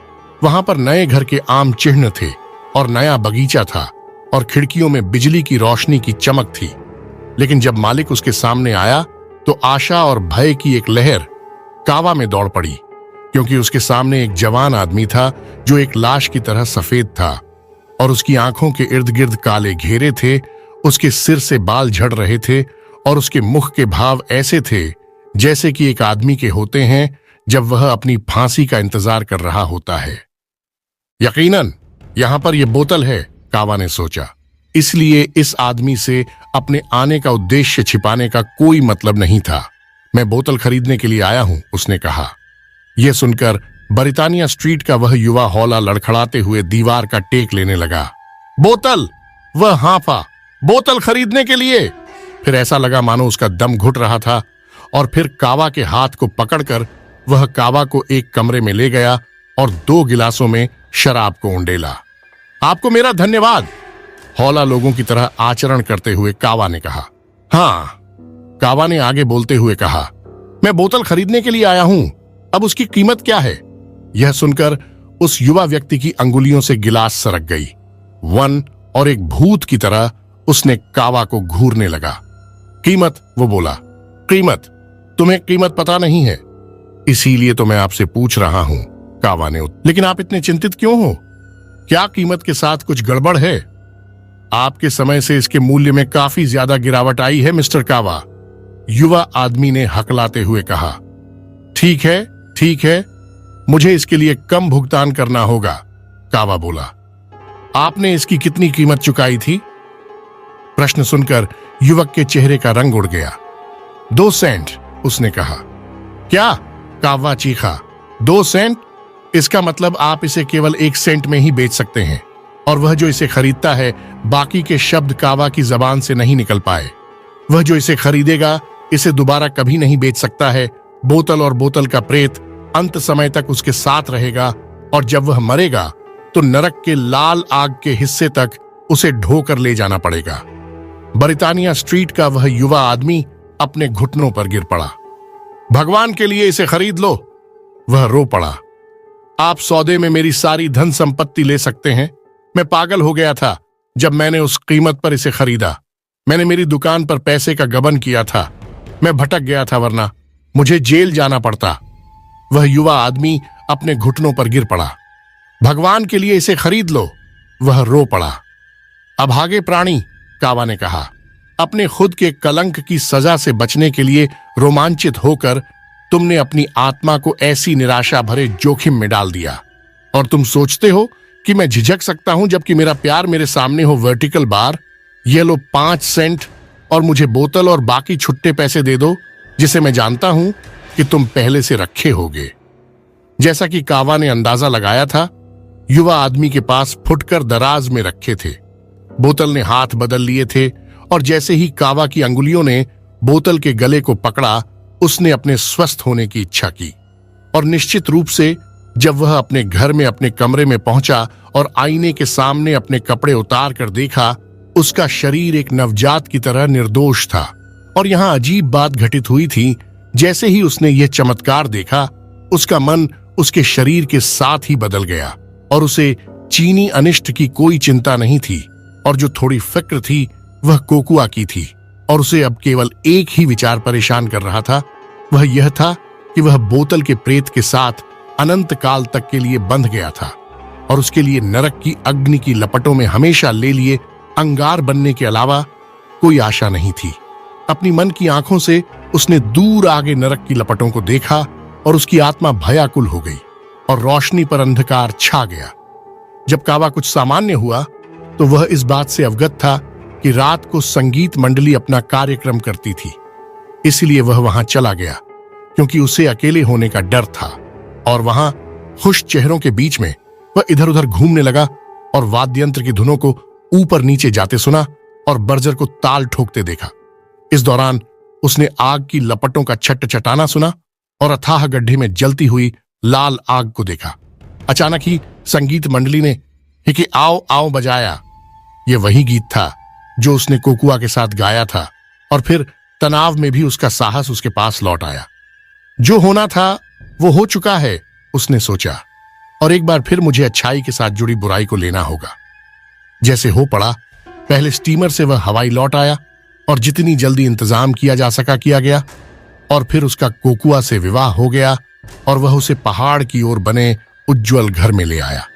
वहां पर नए घर के आम चिन्ह थे और नया बगीचा था और खिड़कियों में बिजली की रोशनी की चमक थी। लेकिन जब मालिक उसके सामने आया तो आशा और भय की एक लहर कावा में दौड़ पड़ी, क्योंकि उसके सामने एक जवान आदमी था जो एक लाश की तरह सफेद था और उसकी आंखों के इर्द गिर्द काले घेरे थे। उसके सिर से बाल झड़ रहे थे और उसके मुख के भाव ऐसे थे जैसे कि एक आदमी के होते हैं जब वह अपनी फांसी का इंतजार कर रहा होता है। यकीनन यहां पर यह बोतल है, कावा ने सोचा, इसलिए इस आदमी से अपने आने का उद्देश्य छिपाने का कोई मतलब नहीं था। मैं बोतल खरीदने के लिए आया हूं, उसने कहा। यह सुनकर ब्रिटानिया स्ट्रीट का वह युवा हौला लड़खड़ाते हुए दीवार का टेक लेने लगा। बोतल! वह हांफा, बोतल खरीदने के लिए। फिर ऐसा लगा मानो उसका दम घुट रहा था, और फिर कावा के हाथ को पकड़कर वह कावा को एक कमरे में ले गया और 2 गिलासों में शराब को उंडेला। आपको मेरा धन्यवाद, हौला लोगों की तरह आचरण करते हुए कावा ने कहा। हाँ, कावा ने आगे बोलते हुए कहा, मैं बोतल खरीदने के लिए आया हूं, अब उसकी कीमत क्या है? यह सुनकर उस युवा व्यक्ति की अंगुलियों से गिलास सरक गई। वन और एक भूत की तरह उसने कावा को घूरने लगा। कीमत, वो बोला। कीमत? तुम्हें कीमत पता नहीं है, इसीलिए तो मैं आपसे पूछ रहा हूं, कावा ने। लेकिन आप इतने चिंतित क्यों हो? क्या कीमत के साथ कुछ गड़बड़ है? आपके समय से इसके मूल्य में काफी ज्यादा गिरावट आई है, मिस्टर कावा, युवा आदमी ने हकलाते हुए कहा। ठीक है, ठीक है, मुझे इसके लिए कम भुगतान करना होगा, कावा बोला। आपने इसकी कितनी कीमत चुकाई थी? प्रश्न सुनकर युवक के चेहरे का रंग उड़ गया। 2 सेंट, उसने कहा। क्या? कावा चीखा। 2 सेंट? इसका मतलब आप इसे केवल 1 सेंट में ही बेच सकते हैं, और वह जो इसे खरीदता है, बाकी के शब्द कावा की जबान से नहीं निकल पाए। वह जो इसे खरीदेगा इसे दोबारा कभी नहीं बेच सकता है। बोतल और बोतल का प्रेत अंत समय तक उसके साथ रहेगा, और जब वह मरेगा तो नरक के लाल आग के हिस्से तक उसे ढोकर ले जाना पड़ेगा। ब्रिटानिया स्ट्रीट का वह युवा आदमी अपने घुटनों पर गिर पड़ा। भगवान के लिए इसे खरीद लो, वह रो पड़ा। आप सौदे में मेरी सारी धन संपत्ति ले सकते हैं। मैं पागल हो गया था जब मैंने उस कीमत पर इसे खरीदा। मैंने मेरी दुकान पर पैसे का गबन किया था। मैं भटक गया था, वरना मुझे जेल जाना पड़ता। वह युवा आदमी अपने घुटनों पर गिर पड़ा। भगवान के लिए इसे खरीद लो, वह रो पड़ा। अभागे प्राणी, कावा ने कहा, अपने खुद के कलंक की सजा से बचने के लिए रोमांचित होकर तुमने अपनी आत्मा को ऐसी निराशा भरे जोखिम में डाल दिया, और तुम सोचते हो कि मैं झिझक सकता हूं जबकि मेरा प्यार मेरे सामने हो वर्टिकल बार। ये लो 5 सेंट और मुझे बोतल और बाकी छुट्टे पैसे दे दो, जिसे मैं जानता हूं कि तुम पहले से रखे होगे। जैसा कि कावा ने अंदाजा लगाया था, युवा आदमी के पास फुटकर दराज में रखे थे। बोतल ने हाथ बदल लिए थे, और जैसे ही कावा की अंगुलियों ने बोतल के गले को पकड़ा, उसने अपने स्वस्थ होने की इच्छा की। और निश्चित रूप से जब वह अपने घर में अपने कमरे में पहुंचा और आईने के सामने अपने कपड़े उतार कर देखा, उसका शरीर एक नवजात की तरह निर्दोष था। और यहां अजीब बात घटित हुई थी। जैसे ही उसने यह चमत्कार देखा, उसका मन उसके शरीर के साथ ही बदल गया और उसे चीनी अनिष्ट की कोई चिंता नहीं थी और जो थोड़ी फिक्र थी वह कोकुआ की थी। और उसे अब केवल एक ही विचार परेशान कर रहा था, वह यह था कि वह बोतल के प्रेत के साथ अनंत काल तक के लिए बंध गया था और उसके लिए नरक की अग्नि की लपटों में हमेशा ले लिए अंगार बनने के अलावा कोई आशा नहीं थी। अपनी मन की आंखों से उसने दूर आगे नरक की लपटों को देखा और उसकी आत्मा भयाकुल हो गई और रोशनी पर अंधकार छा गया। जब कावा कुछ सामान्य हुआ तो वह इस बात से अवगत था कि रात को संगीत मंडली अपना कार्यक्रम करती थी, इसलिए वह वहां चला गया क्योंकि उसे अकेले होने का डर था। और वहां खुश चेहरों के बीच में वह इधर उधर घूमने लगा और वाद्ययंत्र की धुनों को ऊपर नीचे जाते सुना और बर्जर को ताल ठोकते देखा। इस दौरान उसने आग की लपटों का छट चटाना सुना और अथाह गड्ढे में जलती हुई लाल आग को देखा। अचानक ही संगीत मंडली ने हिके आओ आओ बजाया। यह वही गीत था जो उसने कोकुआ के साथ गाया था और फिर तनाव में भी उसका साहस उसके पास लौट आया। जो होना था वो हो चुका है, उसने सोचा, और एक बार फिर मुझे अच्छाई के साथ जुड़ी बुराई को लेना होगा। जैसे हो पड़ा, पहले स्टीमर से वह हवाई लौट आया और जितनी जल्दी इंतजाम किया जा सका किया गया, और फिर उसका कोकुआ से विवाह हो गया और वह उसे पहाड़ की ओर बने उज्जवल घर में ले आया।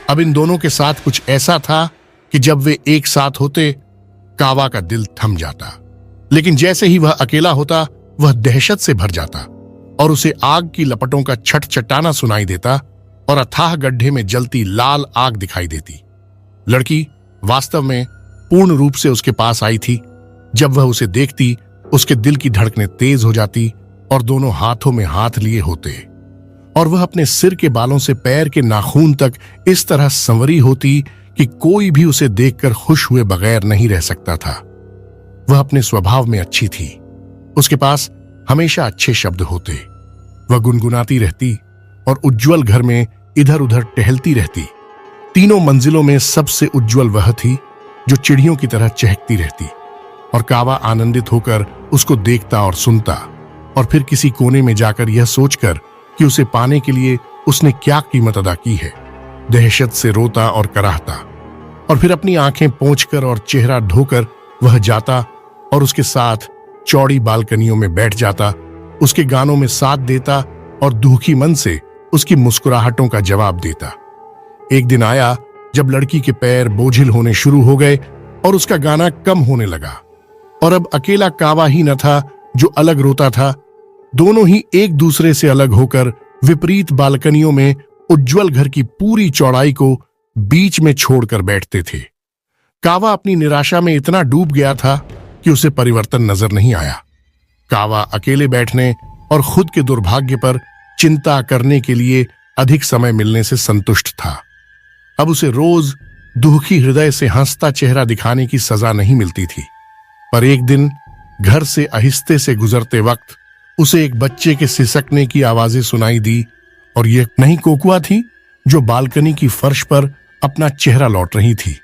अब इन दोनों के साथ कुछ ऐसा था कि जब वे एक साथ होते कावा का दिल थम जाता, लेकिन जैसे ही वह अकेला होता वह दहशत से भर जाता और उसे आग की लपटों का छट चटाना सुनाई देता और अथाह गड्ढे में जलती लाल आग दिखाई देती। लड़की वास्तव में पूर्ण रूप से उसके पास आई थी। जब वह उसे देखती उसके दिल की धड़कनें तेज हो जाती और दोनों हाथों में हाथ लिए होते और वह अपने सिर के बालों से पैर के नाखून तक इस तरह संवरी होती कि कोई भी उसे देखकर खुश हुए बगैर नहीं रह सकता था। वह अपने स्वभाव में अच्छी थी, उसके पास हमेशा अच्छे शब्द होते। वह गुनगुनाती रहती और उज्जवल घर में इधर उधर टहलती रहती। तीनों मंजिलों में सबसे उज्जवल वह थी जो चिड़ियों की तरह चहकती रहती और कावा आनंदित होकर उसको देखता और सुनता और फिर किसी कोने में जाकर यह सोचकर कि उसे पाने के लिए उसने क्या कीमत अदा की है, दहशत से रोता और कराहता। और फिर अपनी आंखें पोंछकर और चेहरा धोकर वह जाता और उसके साथ चौड़ी बालकनियों में बैठ जाता, उसके गानों में साथ देता और दुखी मन से उसकी मुस्कुराहटों का जवाब देता। एक दिन आया जब लड़की के पैर बोझिल होने शुरू हो गए और उसका गाना कम होने लगा और अब अकेला कावा ही न था जो अलग रोता था। दोनों ही एक दूसरे से अलग होकर विपरीत बालकनियों में उज्जवल घर की पूरी चौड़ाई को बीच में छोड़कर बैठते थे। कावा अपनी निराशा में इतना डूब गया था कि उसे परिवर्तन नजर नहीं आया। कावा अकेले बैठने और खुद के दुर्भाग्य पर चिंता करने के लिए अधिक समय मिलने से संतुष्ट था। अब उसे रोज दुखी हृदय से हंसता चेहरा दिखाने की सजा नहीं मिलती थी, पर एक दिन घर से आहिस्ते से गुजरते वक्त उसे एक बच्चे के सिसकने की आवाजें सुनाई दी और यह नहीं कोकुआ थी जो बालकनी की फर्श पर अपना चेहरा लौट रही थी।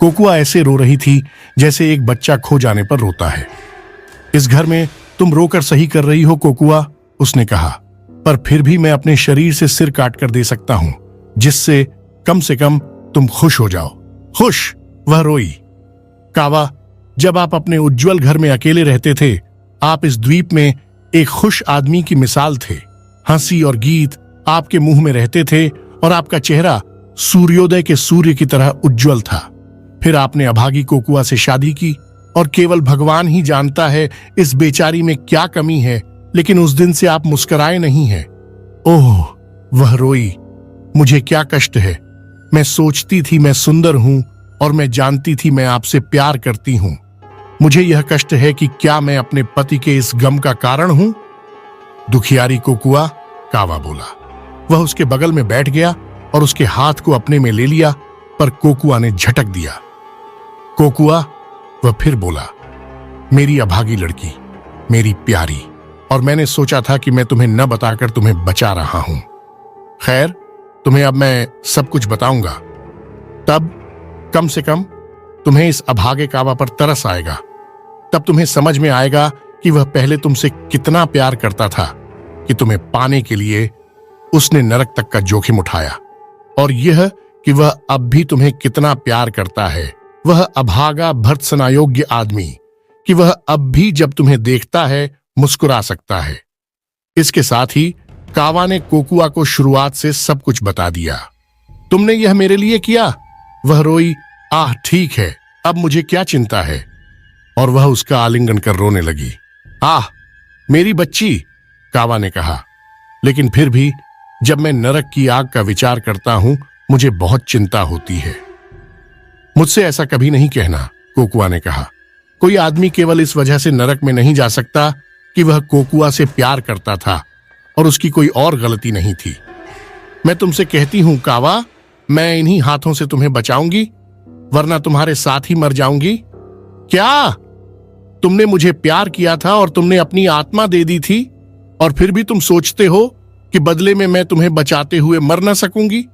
कोकुआ ऐसे रो रही थी जैसे एक बच्चा खो जाने पर रोता है। इस घर में तुम रोकर सही कर रही हो कोकुआ, उसने कहा, पर फिर भी मैं अपने शरीर से सिर काट कर दे सकता हूं जिससे कम से कम तुम खुश हो जाओ। खुश? वह रोई। कावा, जब आप अपने उज्जवल घर में अकेले रहते थे आप इस द्वीप में एक खुश आदमी की मिसाल थे। हंसी और गीत आपके मुंह में रहते थे और आपका चेहरा सूर्योदय के सूर्य की तरह उज्जवल था। फिर आपने अभागी कोकुआ से शादी की और केवल भगवान ही जानता है इस बेचारी में क्या कमी है, लेकिन उस दिन से आप मुस्कुराए नहीं हैं। ओह, वह रोई। मुझे क्या कष्ट है। मैं सोचती थी मैं सुंदर हूं और मैं जानती थी मैं आपसे प्यार करती हूं। मुझे यह कष्ट है कि क्या मैं अपने पति के इस गम का कारण हूं? दुखियारी कोकुआ, कावा बोला। वह उसके बगल में बैठ गया और उसके हाथ को अपने में ले लिया, पर कोकुआ ने झटक दिया। कोकुआ, वह फिर बोला, मेरी अभागी लड़की, मेरी प्यारी, और मैंने सोचा था कि मैं तुम्हें न बताकर तुम्हें बचा रहा हूं। खैर, तुम्हें अब मैं सब कुछ बताऊंगा। तब कम से कम तुम्हें इस अभागे कावा पर तरस आएगा। तब तुम्हें समझ में आएगा कि वह पहले तुमसे कितना प्यार करता था कि तुम्हें पाने के लिए उसने नरक तक का जोखिम उठाया, और यह कि वह अब भी तुम्हें कितना प्यार करता है, वह अभागा भर्त्सना योग्य आदमी, कि वह अब भी जब तुम्हें देखता है मुस्कुरा सकता है। इसके साथ ही कावा ने कोकुआ को शुरुआत से सब कुछ बता दिया। तुमने यह मेरे लिए किया? वह रोई। आह ठीक है, अब मुझे क्या चिंता है? और वह उसका आलिंगन कर रोने लगी। आह मेरी बच्ची, कावा ने कहा। लेकिन फिर भी जब मैं नरक की आग का विचार करता हूं मुझे बहुत चिंता होती है। मुझसे ऐसा कभी नहीं कहना, कोकुआ ने कहा। कोई आदमी केवल इस वजह से नरक में नहीं जा सकता कि वह कोकुआ से प्यार करता था और उसकी कोई और गलती नहीं थी। मैं तुमसे कहती हूं कावा, मैं इन्हीं हाथों से तुम्हें बचाऊंगी, वरना तुम्हारे साथ ही मर जाऊंगी। क्या? तुमने मुझे प्यार किया था और तुमने अपनी आत्मा दे दी थी, और फिर भी तुम सोचते हो कि बदले में मैं तुम्हें बचाते हुए मर न सकूंगी?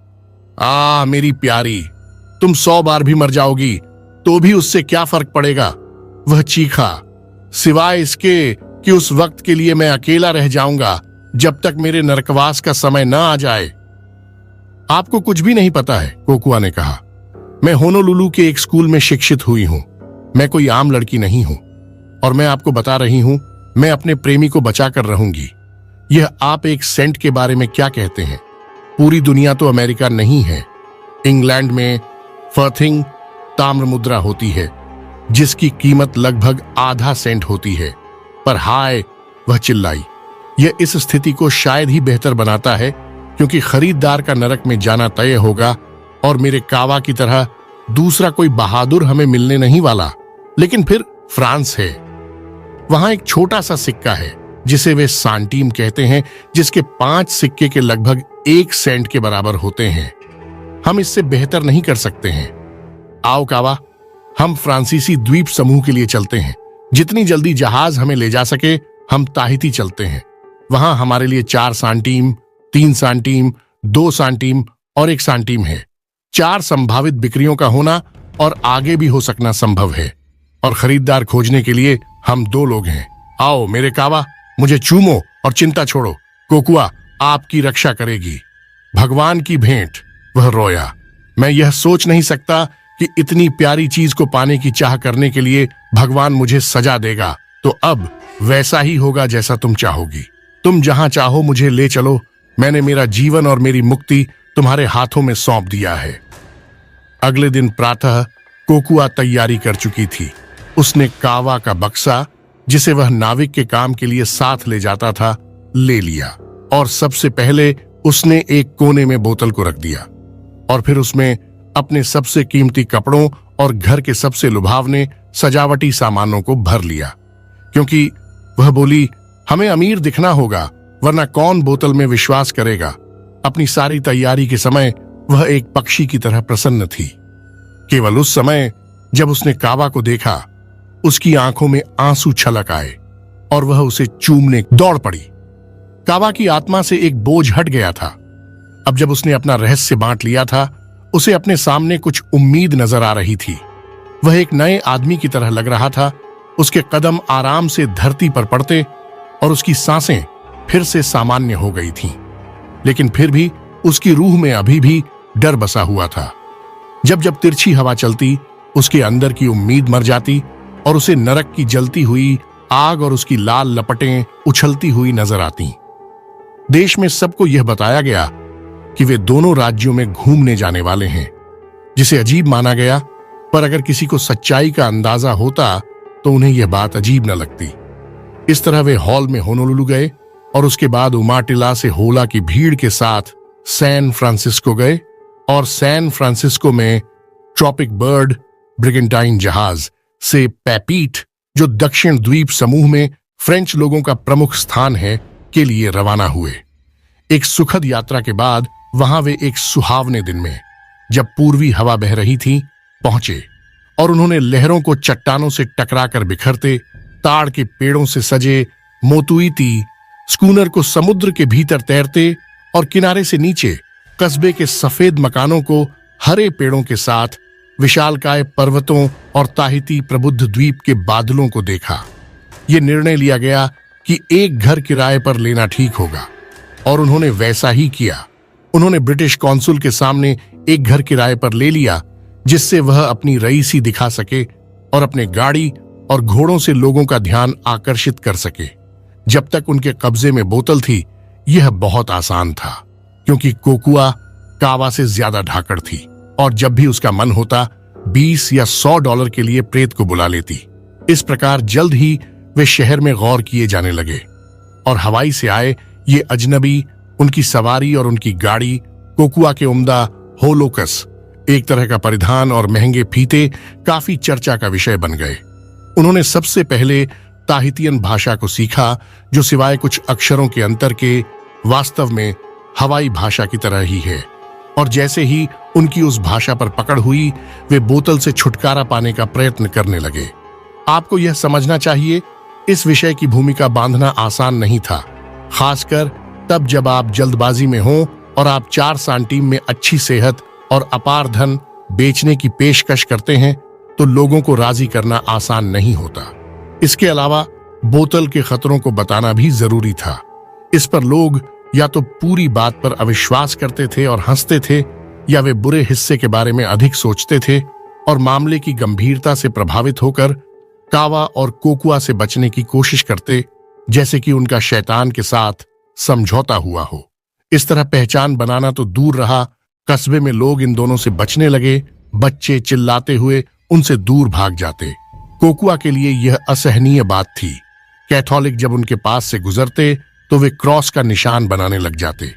मेरी प्यारी, तुम 100 बार भी मर जाओगी तो भी उससे क्या फर्क पड़ेगा? वह चीखा। सिवाय इसके कि उस वक्त के लिए मैं अकेला रह जाऊंगा जब तक मेरे नरकवास का समय न आ जाए। आपको कुछ भी नहीं पता है, कोकुआ ने कहा। मैं होनोलुलु के एक स्कूल में शिक्षित हुई हूं। मैं कोई आम लड़की नहीं हूं, और मैं आपको बता रही हूं, मैं अपने प्रेमी को बचा कर रहूंगी। यह आप एक सेंट के बारे में क्या कहते हैं? पूरी दुनिया तो अमेरिका नहीं है। इंग्लैंड में फर्थिंग ताम्र मुद्रा होती है जिसकी कीमत लगभग आधा सेंट होती है। पर हाय, वह चिल्लाई। यह इस स्थिति को शायद ही बेहतर बनाता है क्योंकि खरीदार का नरक में जाना तय होगा और मेरे कावा की तरह दूसरा कोई बहादुर हमें मिलने नहीं वाला। लेकिन फिर फ्रांस है। वहां एक छोटा सा सिक्का है जिसे वे सांटीम कहते हैं, जिसके 5 सिक्के के लगभग 1 सेंट के बराबर होते हैं। हम इससे बेहतर नहीं कर सकते हैं। आओ कावा, हम फ्रांसीसी द्वीप समूह के लिए चलते हैं। जितनी जल्दी जहाज हमें ले जा सके हम ताहिती चलते हैं। वहां हमारे लिए 4 सांटीम, 3 सांटीम, 2 सांटीम और 1 सांटीम है। 4 संभावित बिक्रियों का होना और आगे भी हो सकना संभव है, और खरीदार खोजने के लिए हम 2 लोग हैं। आओ मेरे कावा, मुझे चूमो और चिंता छोड़ो। कोकुआ आपकी रक्षा करेगी। भगवान की भेंट। वह रोया। मैं यह सोच नहीं सकता कि इतनी प्यारी चीज को पाने की चाह करने के लिए भगवान मुझे सजा देगा। तो अब वैसा ही होगा जैसा तुम चाहोगी। तुम जहां चाहो मुझे ले चलो। मैंने मेरा जीवन और मेरी मुक्ति तुम्हारे हाथों में सौंप दिया है। अगले दिन प्रातः कोकुआ तैयारी कर चुकी थी। उसने कावा का बक्सा, जिसे वह नाविक के काम के लिए साथ ले जाता था, ले लिया, और सबसे पहले उसने एक कोने में बोतल को रख दिया, और फिर उसमें अपने सबसे कीमती कपड़ों और घर के सबसे लुभावने सजावटी सामानों को भर लिया, क्योंकि वह बोली, हमें अमीर दिखना होगा, वरना कौन बोतल में विश्वास करेगा। अपनी सारी तैयारी के समय वह एक पक्षी की तरह प्रसन्न थी। केवल उस समय जब उसने कावा को देखा, उसकी आंखों में आंसू छलक आए और वह उसे चूमने दौड़ पड़ी। कावा की आत्मा से एक बोझ हट गया था। अब जब उसने अपना रहस्य बांट लिया था, उसे अपने सामने कुछ उम्मीद नजर आ रही थी। वह एक नए आदमी की तरह लग रहा था। उसके कदम आराम से धरती पर पड़ते और उसकी सांसें फिर से सामान्य हो गई थीं। लेकिन फिर भी उसकी रूह में अभी भी डर बसा हुआ था। जब जब तिरछी हवा चलती, उसके अंदर की उम्मीद मर जाती और उसे नरक की जलती हुई आग और उसकी लाल लपटें उछलती हुई नजर आती। देश में सबको यह बताया गया कि वे दोनों राज्यों में घूमने जाने वाले हैं, जिसे अजीब माना गया, पर अगर किसी को सच्चाई का अंदाजा होता तो उन्हें यह बात अजीब न लगती। इस तरह वे हॉल में होनोलुलु गए और उसके बाद उमाटिला से होला की भीड़ के साथ सैन फ्रांसिस्को गए, और सैन फ्रांसिस्को में ट्रॉपिक बर्ड ब्रिगेंटाइन जहाज से पैपीट, जो दक्षिण द्वीप समूह में फ्रेंच लोगों का प्रमुख स्थान है, के लिए रवाना हुए। एक सुखद यात्रा के बाद वहां वे एक सुहावने दिन में, जब पूर्वी हवा बह रही थी, पहुंचे, और उन्होंने लहरों को चट्टानों से टकराकर बिखरते, ताड़ के पेड़ों से सजे मोतुईती स्कूनर को समुद्र के भीतर तैरते और किनारे से नीचे कस्बे के सफेद मकानों को हरे पेड़ों के साथ, विशालकाय पर्वतों और ताहिती प्रबुद्ध द्वीप के बादलों को देखा। यह निर्णय लिया गया कि एक घर किराए पर लेना ठीक होगा, और उन्होंने वैसा ही किया। उन्होंने ब्रिटिश कॉन्सुल के सामने एक घर किराए पर ले लिया, जिससे वह अपनी रईसी दिखा सके और अपने गाड़ी और घोड़ों से लोगों का ध्यान आकर्षित कर सके। जब तक उनके कब्जे में बोतल थी, यह बहुत आसान था, क्योंकि कोकुआ कावा से ज्यादा धाकड़ थी और जब भी उसका मन होता 20 या 100 डॉलर के लिए प्रेत को बुला लेती। इस प्रकार जल्द ही वे शहर में गौर किए जाने लगे और हवाई से आए ये अजनबी, उनकी सवारी और उनकी गाड़ी, कोकुआ के उम्दा होलोकस, एक तरह का परिधान और महंगे फीते काफी चर्चा का विषय बन गए। उन्होंने सबसे पहले ताहितियन भाषा को सीखा, जो सिवाय कुछ अक्षरों के अंतर के वास्तव में हवाई भाषा की तरह ही है। और जैसे ही उनकी उस भाषा पर पकड़ हुई, वे बोतल से छुटकारा पाने का प्रयत्न करने लगे। आपको यह समझना चाहिए, इस विषय की भूमिका बांधना आसान नहीं था, खासकर तब जब आप जल्दबाजी में हों और आप 4 सांटीम में अच्छी सेहत और अपार धन बेचने की पेशकश करते हैं, तो लोगों को राजी करना आसान नहीं होता। इसके अलावा बोतल के खतरों को बताना भी जरूरी था। इस पर लोग या तो पूरी बात पर अविश्वास करते थे और हंसते थे, या वे बुरे हिस्से के बारे में अधिक सोचते थे और मामले की गंभीरता से प्रभावित होकर कावा और कोकुआ से बचने की कोशिश करते, जैसे कि उनका शैतान के साथ समझौता हुआ हो। इस तरह पहचान बनाना तो दूर रहा, कस्बे में लोग इन दोनों से बचने लगे। बच्चे चिल्लाते हुए उनसे दूर भाग जाते। कोकुआ के लिए यह असहनीय बात थी। कैथोलिक जब उनके पास से गुजरते तो वे क्रॉस का निशान बनाने लग जाते।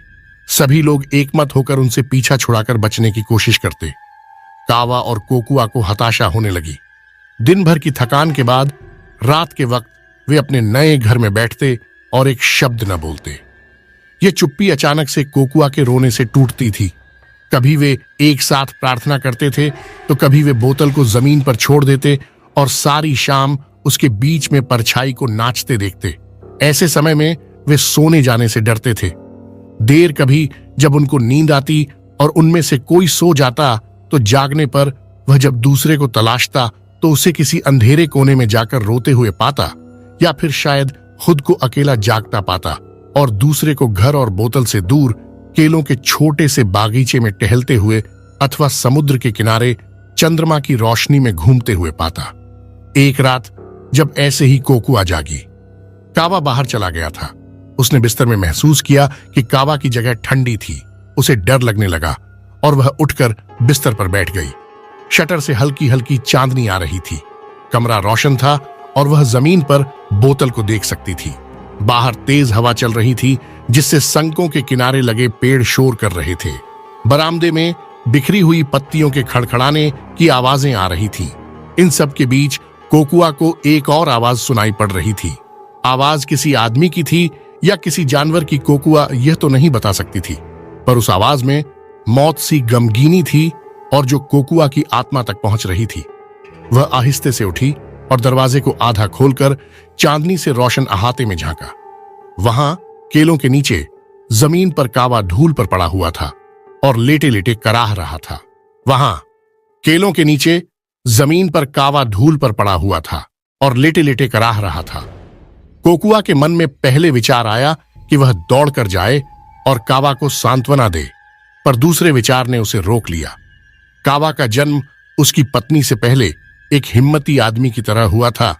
सभी लोग एकमत होकर उनसे पीछा छुड़ाकर बचने की कोशिश करते। कावा और कोकुआ को हताशा होने लगी। दिन भर की थकान के बाद रात के वक्त वे अपने नए घर में बैठते और एक शब्द न बोलते। यह चुप्पी अचानक से कोकुआ के रोने से टूटती थी। कभी वे एक साथ प्रार्थना करते थे, तो कभी वे बोतल को जमीन पर छोड़ देते और सारी शाम उसके बीच में परछाई को नाचते देखते। ऐसे समय में वे सोने जाने से डरते थे। देर कभी जब उनको नींद आती और उनमें से कोई सो जाता, तो जागने पर वह जब दूसरे को तलाशता तो उसे किसी अंधेरे कोने में जाकर रोते हुए पाता, या फिर शायद खुद को अकेला जागता पाता और दूसरे को घर और बोतल से दूर केलों के छोटे से बागीचे में टहलते हुए अथवा समुद्र के किनारे चंद्रमा की रोशनी में घूमते हुए पाता। एक रात जब ऐसे ही कोकुआ जागी, कावा बाहर चला गया था। उसने बिस्तर में महसूस किया कि कावा की जगह ठंडी थी। उसे डर लगने लगा और वह उठकर बिस्तर पर बैठ गई। शटर से हल्की हल्की चांदनी आ रही थी। कमरा रोशन था और वह जमीन पर बोतल को देख सकती थी। बाहर तेज हवा चल रही थी, जिससे संकों के किनारे लगे पेड़ शोर कर रहे थे। बरामदे में बिखरी हुई पत्तियों के खड़खड़ाने की आवाजें आ रही थी। इन सब के बीच कोकुआ को एक और आवाज सुनाई पड़ रही थी। आवाज किसी आदमी की थी या किसी जानवर की, कोकुआ यह तो नहीं बता सकती थी, पर उस आवाज में मौत सी गमगीनी थी और जो कोकुआ की आत्मा तक पहुंच रही थी। वह आहिस्ते से उठी और दरवाजे को आधा खोलकर चांदनी से रोशन अहाते में झांका। वहां केलों के नीचे जमीन पर कावा ढूल पर पड़ा हुआ था और लेटे लेटे कराह रहा था। वहां केलों के नीचे जमीन पर कावा ढूल पर पड़ा हुआ था और लेटे लेटे कराह रहा था। कोकुआ के मन में पहले विचार आया कि वह दौड़कर जाए और कावा को सांत्वना दे, पर दूसरे विचार ने उसे रोक लिया। कावा का जन्म उसकी पत्नी से पहले एक हिम्मती आदमी की तरह हुआ था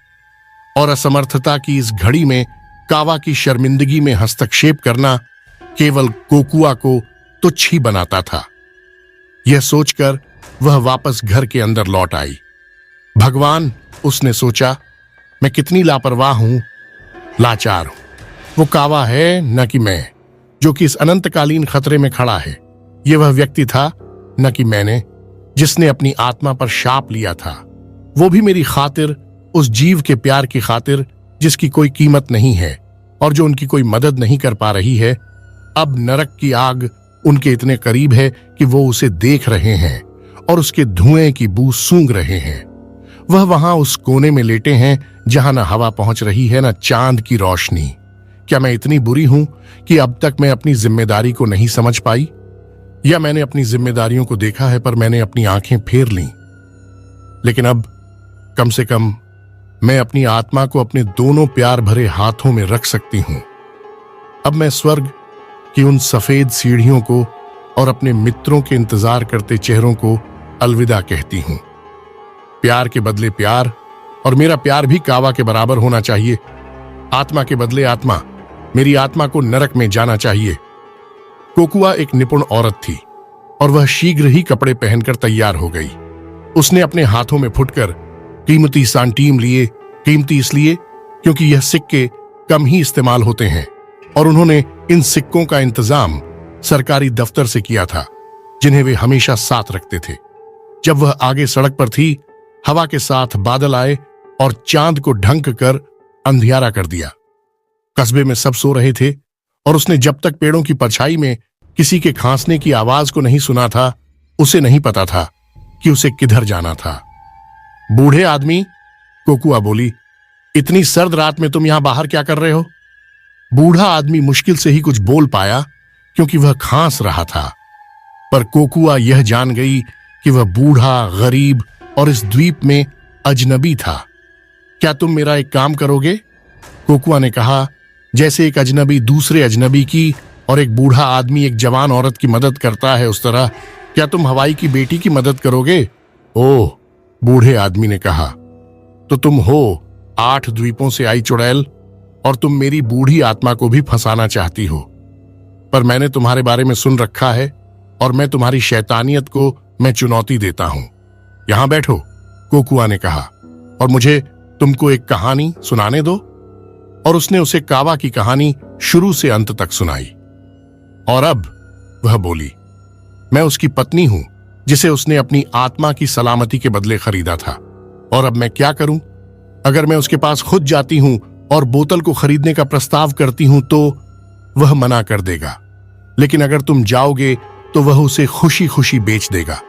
और असमर्थता की इस घड़ी में कावा की शर्मिंदगी में हस्तक्षेप करना केवल कोकुआ को तुच्छ ही बनाता था। यह सोचकर वह वापस घर के अंदर लौट आई। भगवान, उसने सोचा, मैं कितनी लापरवाह हूं, लाचार हूं। वो कावा है न कि मैं, जो कि इस अनंतकालीन खतरे में खड़ा है। यह वह व्यक्ति था न कि मैंने, जिसने अपनी आत्मा पर शाप लिया था। वो भी मेरी खातिर, उस जीव के प्यार की खातिर जिसकी कोई कीमत नहीं है और जो उनकी कोई मदद नहीं कर पा रही है। अब नरक की आग उनके इतने करीब है कि वो उसे देख रहे हैं और उसके धुएं की बू सूंघ रहे हैं। वह वहां उस कोने में लेटे हैं जहां न हवा पहुंच रही है, न चांद की रोशनी। क्या मैं इतनी बुरी हूं कि अब तक मैं अपनी जिम्मेदारी को नहीं समझ पाई? या मैंने अपनी जिम्मेदारियों को देखा है पर मैंने अपनी आंखें फेर लीं? लेकिन अब कम से कम मैं अपनी आत्मा को अपने दोनों प्यार भरे हाथों में रख सकती हूं। अब मैं स्वर्ग की उन सफेद सीढ़ियों को और अपने मित्रों के इंतजार करते चेहरों को अलविदा कहती हूं। प्यार के बदले प्यार, और मेरा प्यार भी कावा के बराबर होना चाहिए। आत्मा के बदले आत्मा, मेरी आत्मा को नरक में जाना चाहिए। कोकुआ एक निपुण औरत थी और वह शीघ्र ही कपड़े पहनकर तैयार हो गई। उसने अपने हाथों में फुटकर कीमती सांटीम लिए। कीमती इसलिए क्योंकि यह सिक्के कम ही इस्तेमाल होते हैं और उन्होंने इन सिक्कों का इंतजाम सरकारी दफ्तर से किया था, जिन्हें वे हमेशा साथ रखते थे। जब वह आगे सड़क पर थी, हवा के साथ बादल आए और चांद को ढंक कर अंधियारा कर दिया। कस्बे में सब सो रहे थे और उसने जब तक पेड़ों की परछाई में किसी के खांसने की आवाज को नहीं सुना था, उसे नहीं पता था कि उसे किधर जाना था। बूढ़े आदमी, कोकुआ बोली, इतनी सर्द रात में तुम यहां बाहर क्या कर रहे हो? बूढ़ा आदमी मुश्किल से ही कुछ बोल पाया क्योंकि वह खांस रहा था, पर कोकुआ यह जान गई कि वह बूढ़ा, गरीब और इस द्वीप में अजनबी था। क्या तुम मेरा एक काम करोगे? कोकुआ ने कहा, जैसे एक अजनबी दूसरे अजनबी की और एक बूढ़ा आदमी एक जवान औरत की मदद करता है, उस तरह क्या तुम हवाई की बेटी की मदद करोगे? ओह, बूढ़े आदमी ने कहा, तो तुम हो 8 द्वीपों से आई चुड़ैल और तुम मेरी बूढ़ी आत्मा को भी फंसाना चाहती हो। पर मैंने तुम्हारे बारे में सुन रखा है और मैं तुम्हारी शैतानियत को मैं चुनौती देता हूं। यहां बैठो, कोकुआ ने कहा, और मुझे तुमको एक कहानी सुनाने दो। और उसने उसे कावा की कहानी शुरू से अंत तक सुनाई। और अब वह बोली, मैं उसकी पत्नी हूं जिसे उसने अपनी आत्मा की सलामती के बदले खरीदा था। और अब मैं क्या करूं? अगर मैं उसके पास खुद जाती हूं और बोतल को खरीदने का प्रस्ताव करती हूं तो वह मना कर देगा, लेकिन अगर तुम जाओगे तो वह उसे खुशी खुशी बेच देगा।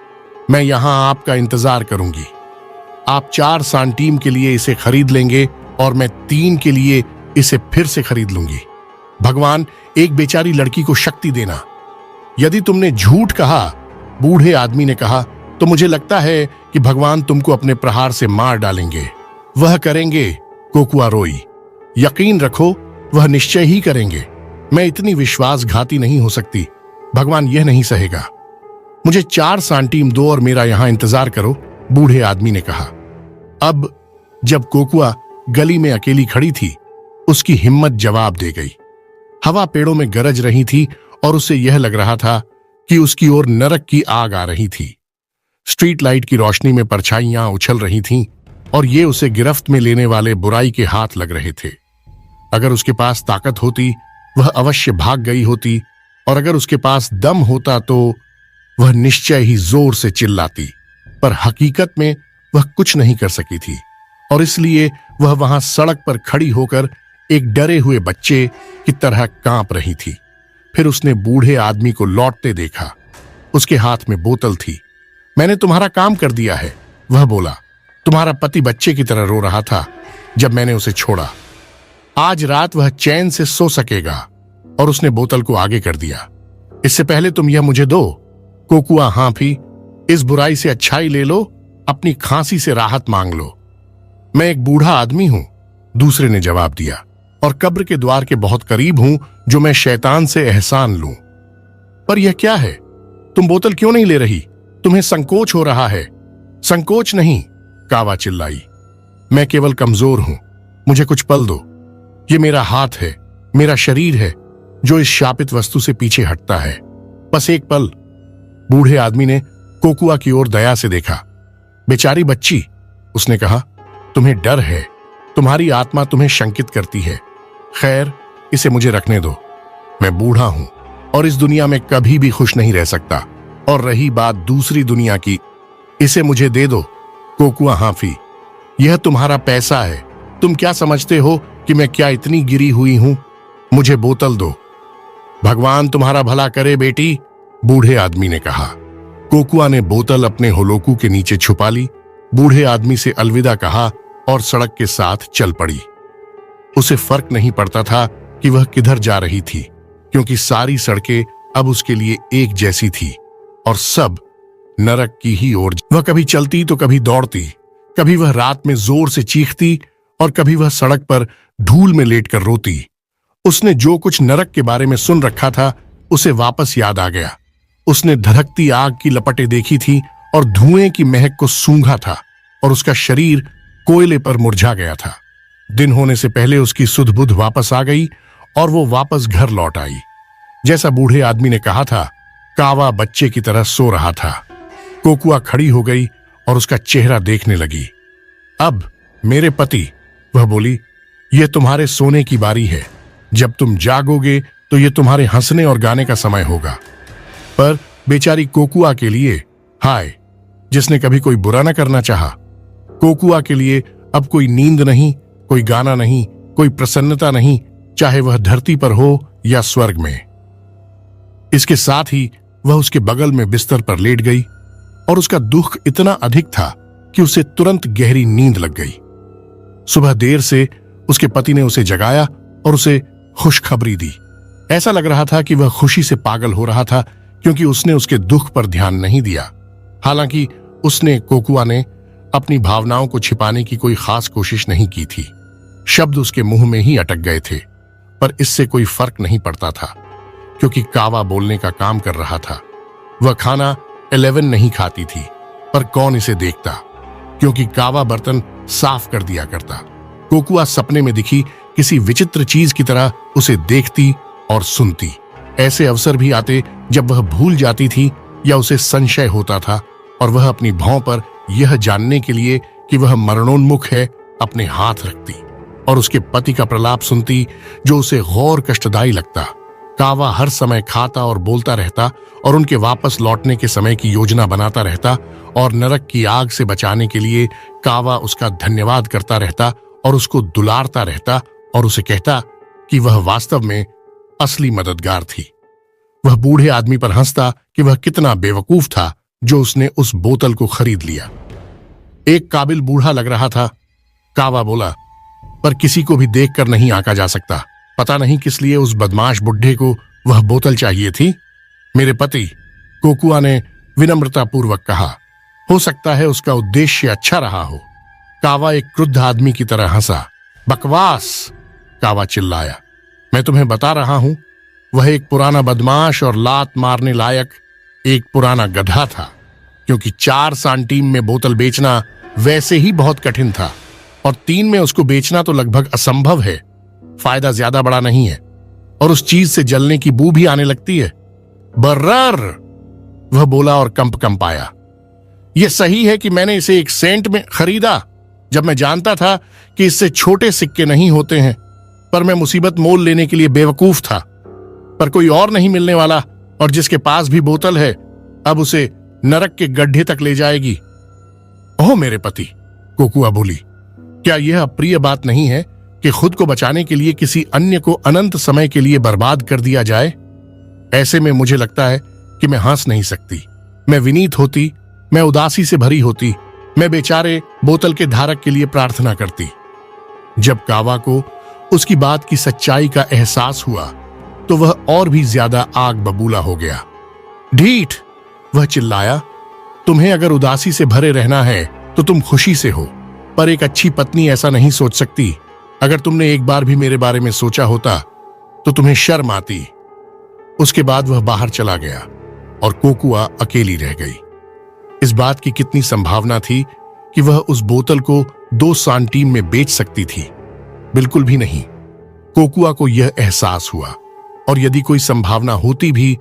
मैं यहां आपका इंतजार करूंगी। आप 4 सांटीम के लिए इसे खरीद लेंगे और मैं 3 के लिए इसे फिर से खरीद लूंगी। भगवान, एक बेचारी लड़की को शक्ति देना। यदि तुमने झूठ कहा, बूढ़े आदमी ने कहा, तो मुझे लगता है कि भगवान तुमको अपने प्रहार से मार डालेंगे। वह करेंगे, कोकुआ रोई। यकीन रखो, वह निश्चय ही करेंगे। मैं इतनी विश्वासघाती नहीं हो सकती। भगवान यह नहीं सहेगा। मुझे 4 सांटीम दो और मेरा यहां इंतजार करो, बूढ़े आदमी ने कहा। अब जब कोकुआ गली में अकेली खड़ी थी, उसकी हिम्मत जवाब दे गई। हवा पेड़ों में गरज रही थी और उसे यह लग रहा था कि उसकी ओर नरक की आग आ रही थी। स्ट्रीट लाइट की रोशनी में परछाइयां उछल रही थीं और ये उसे गिरफ्त में लेने वाले बुराई के हाथ लग रहे थे। अगर उसके पास ताकत होती, वह अवश्य भाग गई होती, और अगर उसके पास दम होता तो वह निश्चय ही जोर से चिल्लाती। पर हकीकत में वह कुछ नहीं कर सकी थी और इसलिए वह वहां सड़क पर खड़ी होकर एक डरे हुए बच्चे की तरह कांप रही थी। फिर उसने बूढ़े आदमी को लौटते देखा। उसके हाथ में बोतल थी। मैंने तुम्हारा काम कर दिया है, वह बोला। तुम्हारा पति बच्चे की तरह रो रहा था जब मैंने उसे छोड़ा। आज रात वह चैन से सो सकेगा। और उसने बोतल को आगे कर दिया। इससे पहले तुम यह मुझे दो। कोकुआ हाँफी, इस बुराई से अच्छाई ले लो, अपनी खांसी से राहत मांग लो। मैं एक बूढ़ा आदमी हूं, दूसरे ने जवाब दिया, और कब्र के द्वार के बहुत करीब हूं जो मैं शैतान से एहसान लूं। पर यह क्या है? तुम बोतल क्यों नहीं ले रही? तुम्हें संकोच हो रहा है। संकोच नहीं, कावा चिल्लाई। मैं केवल कमजोर हूं, मुझे कुछ पल दो। ये मेरा हाथ है, मेरा शरीर है जो इस शापित वस्तु से पीछे हटता है। बस एक पल। बूढ़े आदमी ने कोकुआ की ओर दया से देखा। बेचारी बच्ची, उसने कहा, तुम्हें डर है, तुम्हारी आत्मा तुम्हें शंकित करती है। खैर, इसे मुझे रखने दो। मैं बूढ़ा हूं और इस दुनिया में कभी भी खुश नहीं रह सकता। और रही बात दूसरी दुनिया की, इसे मुझे दे दो। कोकुआ हाँफी, यह तुम्हारा पैसा है। तुम क्या समझते हो कि मैं क्या इतनी गिरी हुई हूं? मुझे बोतल दो। भगवान तुम्हारा भला करे बेटी, बूढ़े आदमी ने कहा। कोकुआ ने बोतल अपने होलोकू के नीचे छुपा ली, बूढ़े आदमी से अलविदा कहा और सड़क के साथ चल पड़ी। उसे फर्क नहीं पड़ता था कि वह किधर जा रही थी, क्योंकि सारी सड़कें अब उसके लिए एक जैसी थी और सब नरक की ही ओर। वह कभी चलती तो कभी दौड़ती, कभी वह रात में जोर से चीखती और कभी वह सड़क पर धूल में लेटकर रोती। उसने जो कुछ नरक के बारे में सुन रखा था उसे वापस याद आ गया। उसने धधकती आग की लपटें देखी थी और धुएं की महक को सूंघा था और उसका शरीर कोयले पर मुरझा गया था। दिन होने से पहले उसकी सुध बुध वापस आ गई और वो वापस घर लौट आई। जैसा बूढ़े आदमी ने कहा था, कावा बच्चे की तरह सो रहा था। कोकुआ खड़ी हो गई और उसका चेहरा देखने लगी। अब मेरे पति, वह बोली, यह तुम्हारे सोने की बारी है। जब तुम जागोगे तो यह तुम्हारे हंसने और गाने का समय होगा। पर बेचारी कोकुआ के लिए हाय, जिसने कभी कोई बुरा न करना चाहा। कोकुआ के लिए अब कोई नींद नहीं, कोई गाना नहीं, कोई प्रसन्नता नहीं, चाहे वह धरती पर हो या स्वर्ग में। इसके साथ ही वह उसके बगल में बिस्तर पर लेट गई और उसका दुख इतना अधिक था कि उसे तुरंत गहरी नींद लग गई। सुबह देर से उसके पति ने उसे जगाया और उसे खुशखबरी दी। ऐसा लग रहा था कि वह खुशी से पागल हो रहा था, क्योंकि उसने उसके दुख पर ध्यान नहीं दिया। हालांकि कोकुआ ने अपनी भावनाओं को छिपाने की कोई खास कोशिश नहीं की थी। शब्द उसके मुंह में ही अटक गए थे, पर इससे कोई फर्क नहीं पड़ता था, क्योंकि कावा बोलने का काम कर रहा था। वह खाना 11 नहीं खाती थी, पर कौन इसे देखता, क्योंकि कावा बर्तन साफ कर दिया करता। कोकुआ सपने में दिखी किसी विचित्र चीज की तरह उसे देखती और सुनती। ऐसे अवसर भी आते जब वह भूल जाती थी या उसे संशय होता था और वह अपनी भौं पर यह जानने के लिए कि वह मरणोन्मुख है अपने हाथ रखती और उसके पति का प्रलाप सुनती, जो उसे गौर कष्टदायी लगता। कावा हर समय खाता और बोलता रहता और उनके वापस लौटने के समय की योजना बनाता रहता और नरक की आग से बचाने के लिए कावा उसका धन्यवाद करता रहता और उसको दुलारता रहता और उसे कहता कि वह वास्तव में असली मददगार थी। वह बूढ़े आदमी पर हंसता कि वह कितना बेवकूफ था जो उसने उस बोतल को खरीद लिया। एक काबिल बूढ़ा लग रहा था। कावा बोला, पर किसी को भी देखकर नहीं आंका जा सकता। पता नहीं किस लिए उस बदमाश बुढ़े को वह बोतल चाहिए थी। मेरे पति, कोकुआ ने विनम्रतापूर्वक कहा। हो सकता है उसका उद्देश्य अच्छा रहा हो। कावा एक क्रुद्ध आदमी की तरह हंसा। बकवास, कावा चिल्लाया। मैं तुम्हें बता रहा हूं, वह एक पुराना बदमाश और लात मारने लायक एक पुराना गधा था, क्योंकि 4 सांटीम में बोतल बेचना वैसे ही बहुत कठिन था और 3 में उसको बेचना तो लगभग असंभव है। फायदा ज्यादा बड़ा नहीं है और उस चीज से जलने की बू भी आने लगती है। बर्रर, वह बोला और कंप आया। यह सही है कि मैंने इसे 1 सेंट में खरीदा, जब मैं जानता था कि इससे छोटे सिक्के नहीं होते हैं, पर मैं मुसीबत मोल लेने के लिए बेवकूफ था। पर कोई और नहीं मिलने वाला और जिसके पास भी बोतल है अब उसे नरक के गड्ढे तक ले जाएगी। ओह मेरे पति, कोकुआ बोली, क्या यह अप्रिय बात नहीं है कि खुद को बचाने के लिए किसी अन्य को अनंत समय के लिए बर्बाद कर दिया जाए? ऐसे में मुझे लगता है कि मैं हंस नहीं सकती। मैं विनीत होती, मैं उदासी से भरी होती, मैं बेचारे बोतल के धारक के लिए प्रार्थना करती। जब कावा को उसकी बात की सच्चाई का एहसास हुआ तो वह और भी ज्यादा आग बबूला हो गया। ढीठ, वह चिल्लाया, तुम्हें अगर उदासी से भरे रहना है तो तुम खुशी से हो, पर एक अच्छी पत्नी ऐसा नहीं सोच सकती। अगर तुमने एक बार भी मेरे बारे में सोचा होता तो तुम्हें शर्म आती। उसके बाद वह बाहर चला गया और कोकुआ अकेली रह गई। इस बात की कितनी संभावना थी कि वह उस बोतल को 2 सांटीम में बेच सकती थी? बिल्कुल भी नहीं। कोकुआ को यह एहसास हुआ, और यदि कोई संभावना होती भी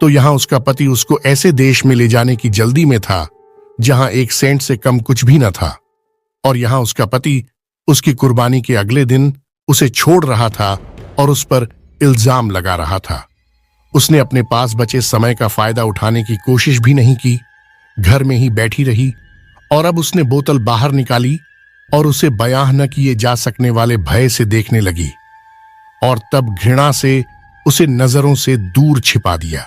तो यहां उसका पति उसको ऐसे देश में ले जाने की जल्दी में था जहां 1 सेंट से कम कुछ भी न था, और यहां उसका पति उसकी कुर्बानी के अगले दिन उसे छोड़ रहा था और उस पर इल्जाम लगा रहा था। उसने अपने पास बचे समय का फायदा उठाने की कोशिश भी नहीं की, घर में ही बैठी रही, और अब उसने बोतल बाहर निकाली और उसे बयां न किए जा सकने वाले भय से देखने लगी, और तब घृणा से उसे नजरों से दूर छिपा दिया।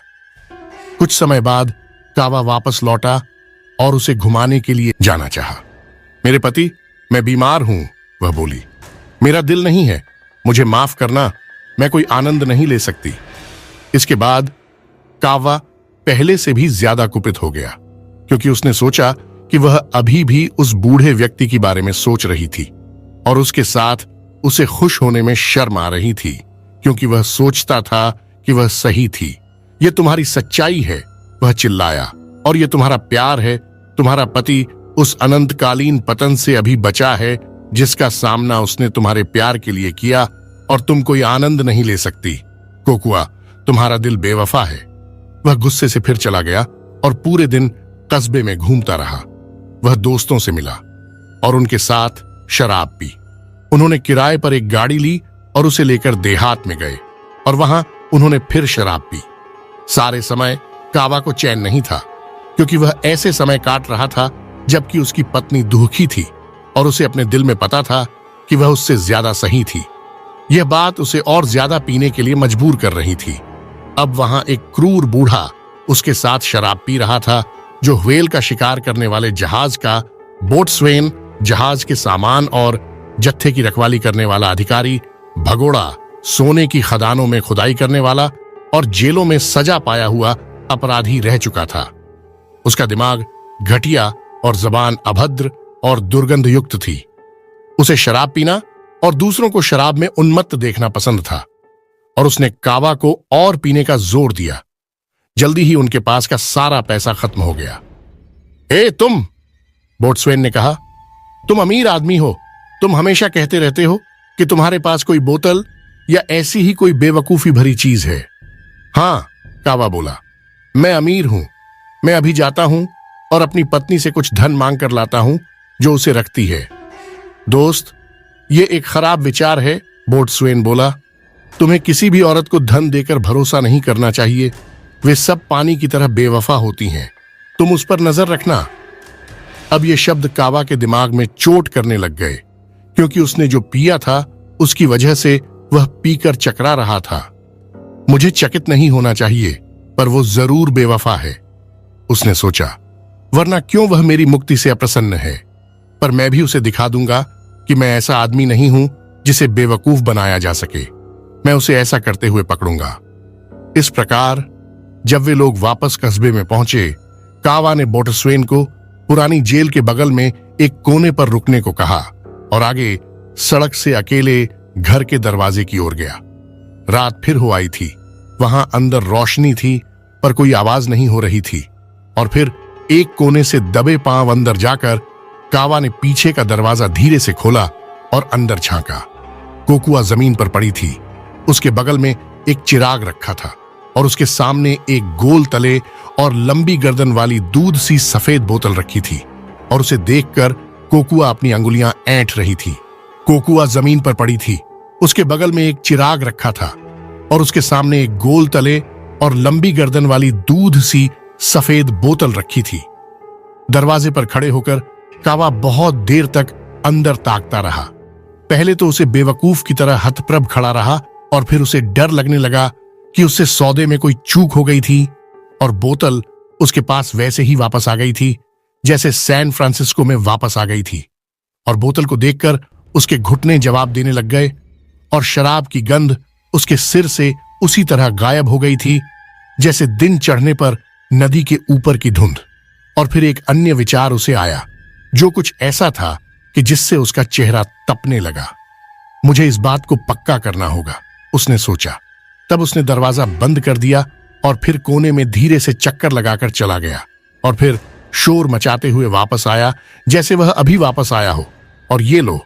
कुछ समय बाद कावा वापस लौटा और उसे घुमाने के लिए जाना चाहा। मेरे पति, मैं बीमार हूं, वह बोली। मेरा दिल नहीं है, मुझे माफ करना, मैं कोई आनंद नहीं ले सकती। इसके बाद कावा पहले से भी ज्यादा कुपित हो गया, क्योंकि उसने सोचा कि वह अभी भी उस बूढ़े व्यक्ति के बारे में सोच रही थी, और उसके साथ उसे खुश होने में शर्म आ रही थी, क्योंकि वह सोचता था कि वह सही थी। यह तुम्हारी सच्चाई है, वह चिल्लाया, और ये तुम्हारा प्यार है? तुम्हारा पति उस अनंतकालीन पतन से अभी बचा है जिसका सामना उसने तुम्हारे प्यार के लिए किया, और तुम कोई आनंद नहीं ले सकती। कोकुआ, तुम्हारा दिल बेवफा है। वह गुस्से से फिर चला गया और पूरे दिन कस्बे में घूमता रहा। वह दोस्तों से मिला और उनके साथ शराब पी। उन्होंने किराए पर एक गाड़ी ली और उसे लेकर देहात में गए, और वहां उन्होंने फिर शराब पी। सारे समय कावा को चैन नहीं था, क्योंकि वह ऐसे समय काट रहा था जबकि उसकी पत्नी दुखी थी, और उसे अपने दिल में पता था कि वह उससे ज्यादा सही थी। यह बात उसे और ज्यादा पीने के लिए मजबूर कर रही थी। अब वहां एक क्रूर बूढ़ा उसके साथ शराब पी रहा था, जो व्हेल का शिकार करने वाले जहाज का बोट्सवेन, जहाज के सामान और जत्थे की रखवाली करने वाला अधिकारी, भगोड़ा, सोने की खदानों में खुदाई करने वाला और जेलों में सजा पाया हुआ अपराधी रह चुका था। उसका दिमाग घटिया और जबान अभद्र और दुर्गंधयुक्त थी। उसे शराब पीना और दूसरों को शराब में उन्मत्त देखना पसंद था, और उसने कावा को और पीने का जोर दिया। जल्दी ही उनके पास का सारा पैसा खत्म हो गया। ए तुम, बोट्सवेन ने कहा, तुम अमीर आदमी हो। तुम हमेशा कहते रहते हो कि तुम्हारे पास कोई बोतल या ऐसी ही कोई बेवकूफी भरी चीज है। हाँ, कावा बोला, मैं अमीर हूं। मैं अभी जाता हूं और अपनी पत्नी से कुछ धन मांग कर लाता हूं जो उसे रखती है। दोस्त, ये एक खराब विचार है, बोट्सवेन बोला। तुम्हें किसी भी औरत को धन देकर भरोसा नहीं करना चाहिए। वे सब पानी की तरह बेवफा होती हैं। तुम उस पर नजर रखना। अब ये शब्द कावा के दिमाग में चोट करने लग गए, क्योंकि उसने जो पिया था उसकी वजह से वह पीकर चकरा रहा था। मुझे चकित नहीं होना चाहिए, पर वो जरूर बेवफा है, उसने सोचा, वरना क्यों वह मेरी मुक्ति से अप्रसन्न है। पर मैं भी उसे दिखा दूंगा कि मैं ऐसा आदमी नहीं हूं जिसे बेवकूफ बनाया जा सके। मैं उसे ऐसा करते हुए पकड़ूंगा। इस प्रकार जब वे लोग वापस कस्बे में पहुंचे, कावा ने बोट्सवेन को पुरानी जेल के बगल में एक कोने पर रुकने को कहा और आगे सड़क से अकेले घर के दरवाजे की ओर गया। रात फिर हो आई थी। वहां अंदर रोशनी थी, पर कोई आवाज नहीं हो रही थी। और फिर एक कोने से दबे पांव अंदर जाकर कावा ने पीछे का दरवाजा धीरे से खोला और अंदर झांका। कोकुआ जमीन पर पड़ी थी। उसके बगल में एक चिराग रखा था और उसके सामने एक गोल तले और लंबी गर्दन वाली दूध सी सफेद बोतल रखी थी, और उसे देखकर कोकुआ अपनी अंगुलियां ऐंठ रही थी। कोकुआ जमीन पर पड़ी थी। उसके बगल में एक चिराग रखा था और उसके सामने एक गोल तले और लंबी गर्दन वाली दूध सी सफेद बोतल रखी थी। दरवाजे पर खड़े होकर कावा बहुत देर तक अंदर ताकता रहा। पहले तो उसे बेवकूफ की तरह हतप्रभ खड़ा रहा, और फिर उसे डर लगने लगा कि उससे सौदे में कोई चूक हो गई थी, और बोतल उसके पास वैसे ही वापस आ गई थी जैसे सैन फ्रांसिस्को में वापस आ गई थी। और बोतल को देखकर उसके घुटने जवाब देने लग गए, और शराब की गंध उसके सिर से उसी तरह गायब हो गई थी जैसे दिन चढ़ने पर नदी के ऊपर की धुंध। और फिर एक अन्य विचार उसे आया, जो कुछ ऐसा था कि जिससे उसका चेहरा तपने लगा। मुझे इस बात को पक्का करना होगा, उसने सोचा। तब उसने दरवाजा बंद कर दिया और फिर कोने में धीरे से चक्कर लगाकर चला गया, और फिर शोर मचाते हुए वापस आया जैसे वह अभी वापस आया हो। और ये लो,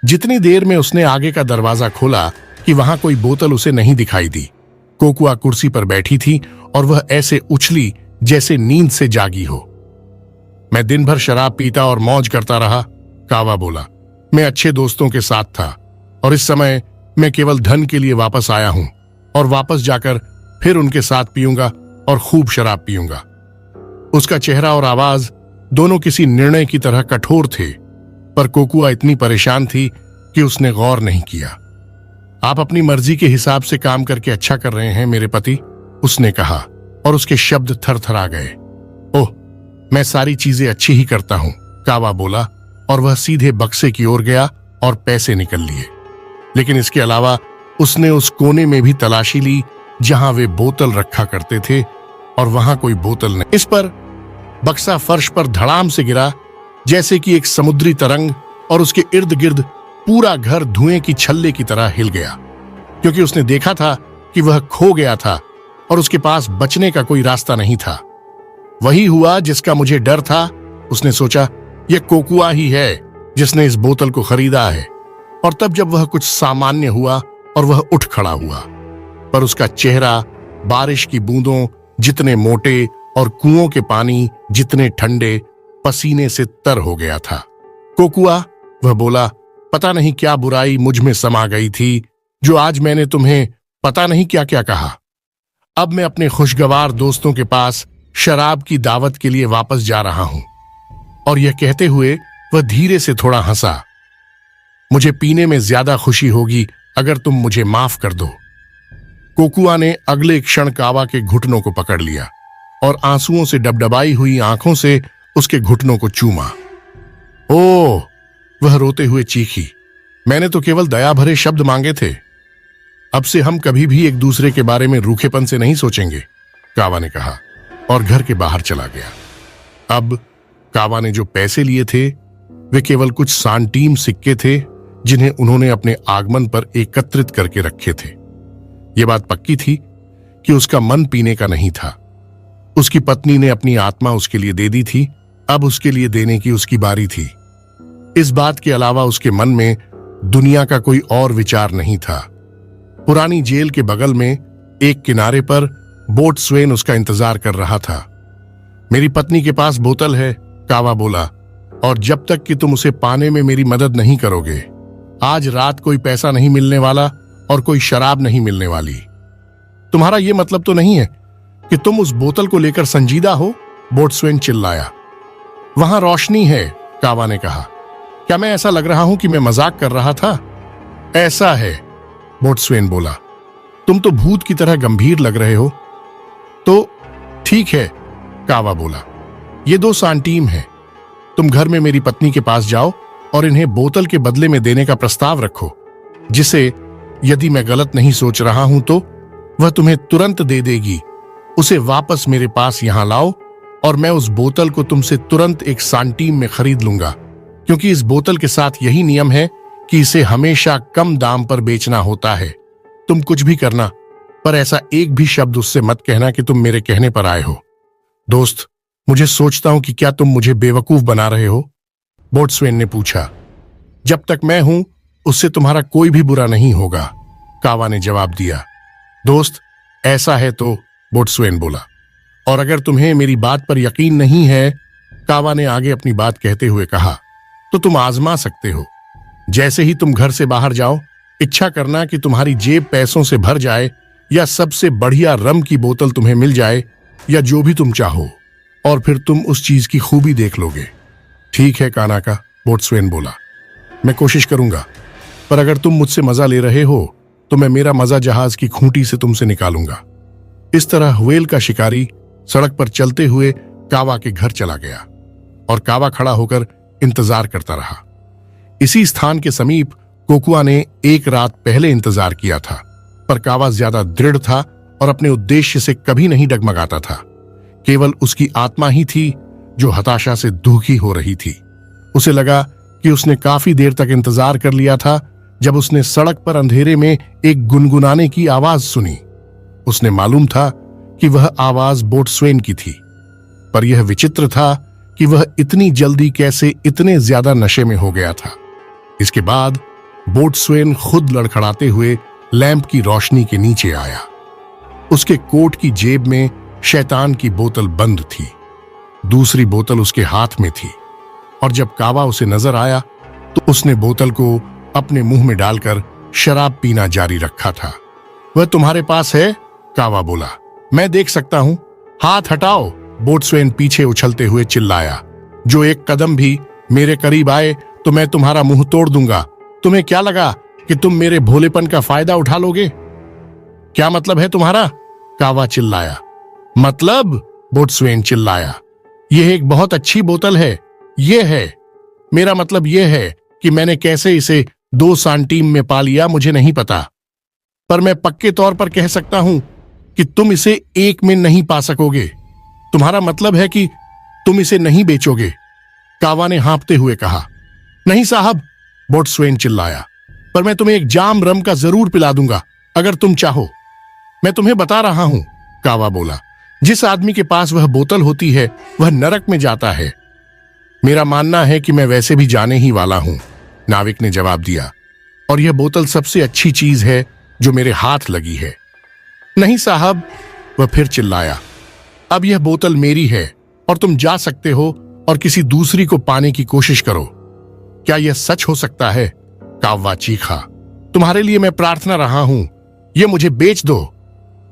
जितनी देर में उसने आगे का दरवाजा खोला कि वहां कोई बोतल उसे नहीं दिखाई दी। कोकुआ कुर्सी पर बैठी थी और वह ऐसे उछली जैसे नींद से जागी हो। मैं दिन भर शराब पीता और मौज करता रहा, कावा बोला। मैं अच्छे दोस्तों के साथ था, और इस समय मैं केवल धन के लिए वापस आया हूं, और वापस जाकर फिर उनके साथ पीऊंगा और खूब शराब पीऊंगा। उसका चेहरा और आवाज दोनों किसी निर्णय की तरह कठोर थे, पर कोकुआ इतनी परेशान थी कि उसने गौर नहीं किया। आप अपनी मर्जी के हिसाब से काम करके अच्छा कर रहे हैं मेरे पति, उसने कहा, और उसके शब्द थरथरा गए। ओह, मैं सारी चीजें अच्छी ही करता हूं, कावा बोला, और वह सीधे बक्से की ओर गया और पैसे निकल लिए। लेकिन इसके अलावा उसने उस कोने में भी तलाशी ली जहां वे बोतल रखा करते थे, और वहां कोई बोतल नहीं। इस पर बक्सा फर्श पर धड़ाम से गिरा जैसे कि एक समुद्री तरंग, और उसके इर्द गिर्द पूरा घर धुएं की छल्ले की तरह हिल गया, क्योंकि उसने देखा था कि वह खो गया था और उसके पास बचने का कोई रास्ता नहीं था। वही हुआ जिसका मुझे डर था। उसने सोचा यह कोकुआ ही है जिसने इस बोतल को खरीदा है। और तब जब वह कुछ सामान्य हुआ और वह उठ खड़ा हुआ, पर उसका चेहरा बारिश की बूंदों जितने मोटे और कुओं के पानी जितने ठंडे पसीने से तर हो गया था। कोकुआ, वह बोला, पता नहीं क्या बुराई मुझ में समा गई थी जो आज मैंने तुम्हें पता नहीं क्या क्या कहा। अब मैं अपने खुशगवार दोस्तों के पास शराब की दावत के लिए वापस जा रहा हूं। और यह कहते हुए वह धीरे से थोड़ा हंसा। मुझे पीने में ज्यादा खुशी होगी अगर तुम मुझे माफ कर दो। कोकुआ ने अगले क्षण कावा के घुटनों को पकड़ लिया और आंसुओं से डबडबाई हुई आंखों से उसके घुटनों को चूमा। ओह, वह रोते हुए चीखी, मैंने तो केवल दया भरे शब्द मांगे थे। अब से हम कभी भी एक दूसरे के बारे में रूखेपन से नहीं सोचेंगे, कावा ने कहा और घर के बाहर चला गया। अब कावा ने जो पैसे लिए थे वे केवल कुछ सांटीम सिक्के थे जिन्हें उन्होंने अपने आगमन पर एकत्रित करके रखे थे। यह बात पक्की थी कि उसका मन पीने का नहीं था। उसकी पत्नी ने अपनी आत्मा उसके लिए दे दी थी, अब उसके लिए देने की उसकी बारी थी। इस बात के अलावा उसके मन में दुनिया का कोई और विचार नहीं था। पुरानी जेल के बगल में एक किनारे पर बोट्स्वेन उसका इंतजार कर रहा था। मेरी पत्नी के पास बोतल है, कावा बोला, और जब तक कि तुम उसे पाने में मेरी मदद नहीं करोगे, आज रात कोई पैसा नहीं मिलने वाला और कोई शराब नहीं मिलने वाली। तुम्हारा यह मतलब तो नहीं है कि तुम उस बोतल को लेकर संजीदा हो? बोट्स्वेन चिल्लाया। वहां रोशनी है, कावा ने कहा। क्या मैं ऐसा लग रहा हूं कि मैं मजाक कर रहा था? ऐसा है, बोट्स्वेन बोला। तुम तो भूत की तरह गंभीर लग रहे हो। तो ठीक है, कावा बोला, ये 2 सांटीम हैं। तुम घर में मेरी पत्नी के पास जाओ और इन्हें बोतल के बदले में देने का प्रस्ताव रखो, जिसे यदि मैं गलत नहीं सोच रहा हूं तो वह तुम्हें तुरंत दे देगी। उसे वापस मेरे पास यहां लाओ और मैं उस बोतल को तुमसे तुरंत 1 सांटीम में खरीद लूंगा, क्योंकि इस बोतल के साथ यही नियम है कि इसे हमेशा कम दाम पर बेचना होता है। तुम कुछ भी करना, पर ऐसा एक भी शब्द उससे मत कहना कि तुम मेरे कहने पर आए हो। दोस्त, मुझे सोचता हूं कि क्या तुम मुझे बेवकूफ बना रहे हो? बोट्स्वेन ने पूछा। जब तक मैं हूं उससे तुम्हारा कोई भी बुरा नहीं होगा, कावा ने जवाब दिया। दोस्त, ऐसा है तो, बोट्स्वेन बोला, और अगर तुम्हें मेरी बात पर यकीन नहीं है, कावा ने आगे अपनी बात कहते हुए कहा, तो तुम आजमा सकते हो। जैसे ही तुम घर से बाहर जाओ, इच्छा करना कि तुम्हारी जेब पैसों से भर जाए या सबसे बढ़िया रम की बोतल तुम्हें मिल जाए या जो भी तुम चाहो, और फिर तुम उस चीज की खूबी देख लोगे। ठीक है कानाका, बोट्स्वेन बोला, मैं कोशिश करूंगा, पर अगर तुम मुझसे मजा ले रहे हो तो मैं मेरा मजा जहाज की खूंटी से तुमसे निकालूंगा। इस तरह व्हेल का शिकारी सड़क पर चलते हुए कावा के घर चला गया और कावा खड़ा होकर इंतजार करता रहा। इसी स्थान के समीप कोकुआ ने एक रात पहले इंतजार किया था, पर कावा ज्यादा दृढ़ था और अपने उद्देश्य से कभी नहीं डगमगाता था। केवल उसकी आत्मा ही थी जो हताशा से दुखी हो रही थी। उसे लगा कि उसने काफी देर तक इंतजार कर लिया था जब उसने सड़क पर अंधेरे में एक गुनगुनाने की आवाज सुनी। उसने मालूम था कि वह आवाज बोट्स्वेन की थी, पर यह विचित्र था कि वह इतनी जल्दी कैसे इतने ज्यादा नशे में हो गया था। इसके बाद बोट्स्वेन खुद लड़खड़ाते हुए लैंप की रोशनी के नीचे आया। उसके कोट की जेब में शैतान की बोतल बंद थी, दूसरी बोतल उसके हाथ में थी, और जब कावा उसे नजर आया तो उसने बोतल को अपने मुंह में डालकर शराब पीना जारी रखा था। वह तुम्हारे पास है? कावा बोला। मैं देख सकता हूं। हाथ हटाओ, बोट्स्वेन पीछे उछलते हुए चिल्लाया। जो एक कदम भी मेरे करीब आए तो मैं तुम्हारा मुंह तोड़ दूंगा। तुम्हें क्या लगा कि तुम मेरे भोलेपन का फायदा उठा लोगे? क्या मतलब है तुम्हारा? कावा चिल्लाया। मतलब? बोट्स्वेन चिल्लाया। यह एक बहुत अच्छी बोतल है। यह है, मेरा मतलब यह है कि मैंने कैसे इसे 2 सांटीम में पा लिया मुझे नहीं पता, पर मैं पक्के तौर पर कह सकता हूं कि तुम इसे 1 में नहीं पा सकोगे। तुम्हारा मतलब है कि तुम इसे नहीं बेचोगे? कावा ने हाँफते हुए कहा। नहीं साहब, बोट्स्वेन चिल्लाया, पर मैं तुम्हें एक जाम रम का जरूर पिला दूंगा अगर तुम चाहो। मैं तुम्हें बता रहा हूं, कावा बोला, जिस आदमी के पास वह बोतल होती है वह नरक में जाता है। मेरा मानना है कि मैं वैसे भी जाने ही वाला हूं, नाविक ने जवाब दिया, और यह बोतल सबसे अच्छी चीज है जो मेरे हाथ लगी है। नहीं साहब, वह फिर चिल्लाया, अब यह बोतल मेरी है और तुम जा सकते हो और किसी दूसरी को पाने की कोशिश करो। क्या यह सच हो सकता है? काव्वा चीखा, तुम्हारे लिए मैं प्रार्थना रहा हूं, यह मुझे बेच दो।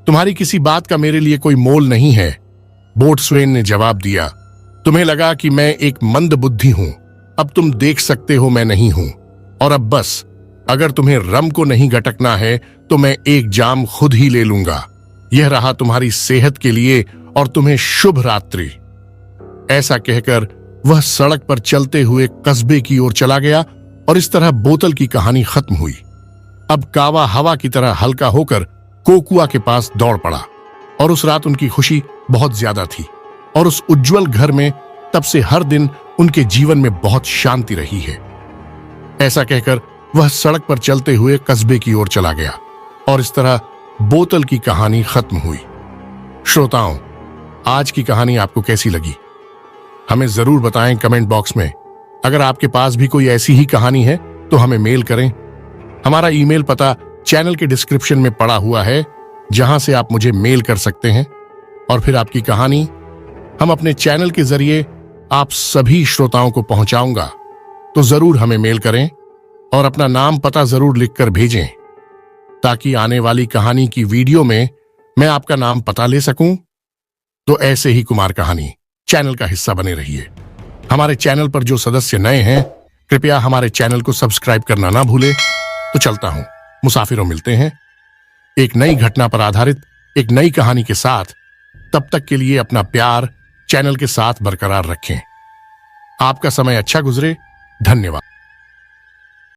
तुम्हारी किसी बात का मेरे लिए कोई मोल नहीं है, बोट्सवेन ने जवाब दिया। तुम्हें लगा कि मैं एक मंद बुद्धि हूं, अब तुम देख सकते हो मैं नहीं हूं। और अब बस, अगर तुम्हें रम को नहीं गटकना है तो मैं एक जाम खुद ही ले लूंगा। यह रहा तुम्हारी सेहत के लिए और तुम्हें शुभ रात्रि। ऐसा कहकर वह सड़क पर चलते हुए कस्बे की ओर चला गया और इस तरह बोतल की कहानी खत्म हुई। अब कावा हवा की तरह हल्का होकर कोकुआ के पास दौड़ पड़ा और उस रात उनकी खुशी बहुत ज्यादा थी और उस उज्जवल घर में तब से हर दिन उनके जीवन में बहुत शांति रही है। ऐसा कहकर वह सड़क पर चलते हुए कस्बे की ओर चला गया और इस तरह बोतल की कहानी खत्म हुई। श्रोताओं, आज की कहानी आपको कैसी लगी हमें जरूर बताएं कमेंट बॉक्स में। अगर आपके पास भी कोई ऐसी ही कहानी है तो हमें मेल करें। हमारा ईमेल पता चैनल के डिस्क्रिप्शन में पड़ा हुआ है, जहां से आप मुझे मेल कर सकते हैं और फिर आपकी कहानी हम अपने चैनल के जरिए आप सभी श्रोताओं को पहुंचाऊंगा। तो जरूर हमें मेल करें और अपना नाम पता जरूर लिखकर भेजें, ताकि आने वाली कहानी की वीडियो में मैं आपका नाम पता ले सकूं। तो ऐसे ही कुमार कहानी चैनल का हिस्सा बने रहिए। हमारे चैनल पर जो सदस्य नए हैं, कृपया हमारे चैनल को सब्सक्राइब करना ना भूले। तो चलता हूं, मुसाफिरों, मिलते हैं एक नई घटना पर आधारित एक नई कहानी के साथ। तब तक के लिए अपना प्यार चैनल के साथ बरकरार रखें। आपका समय अच्छा गुजरे। धन्यवाद।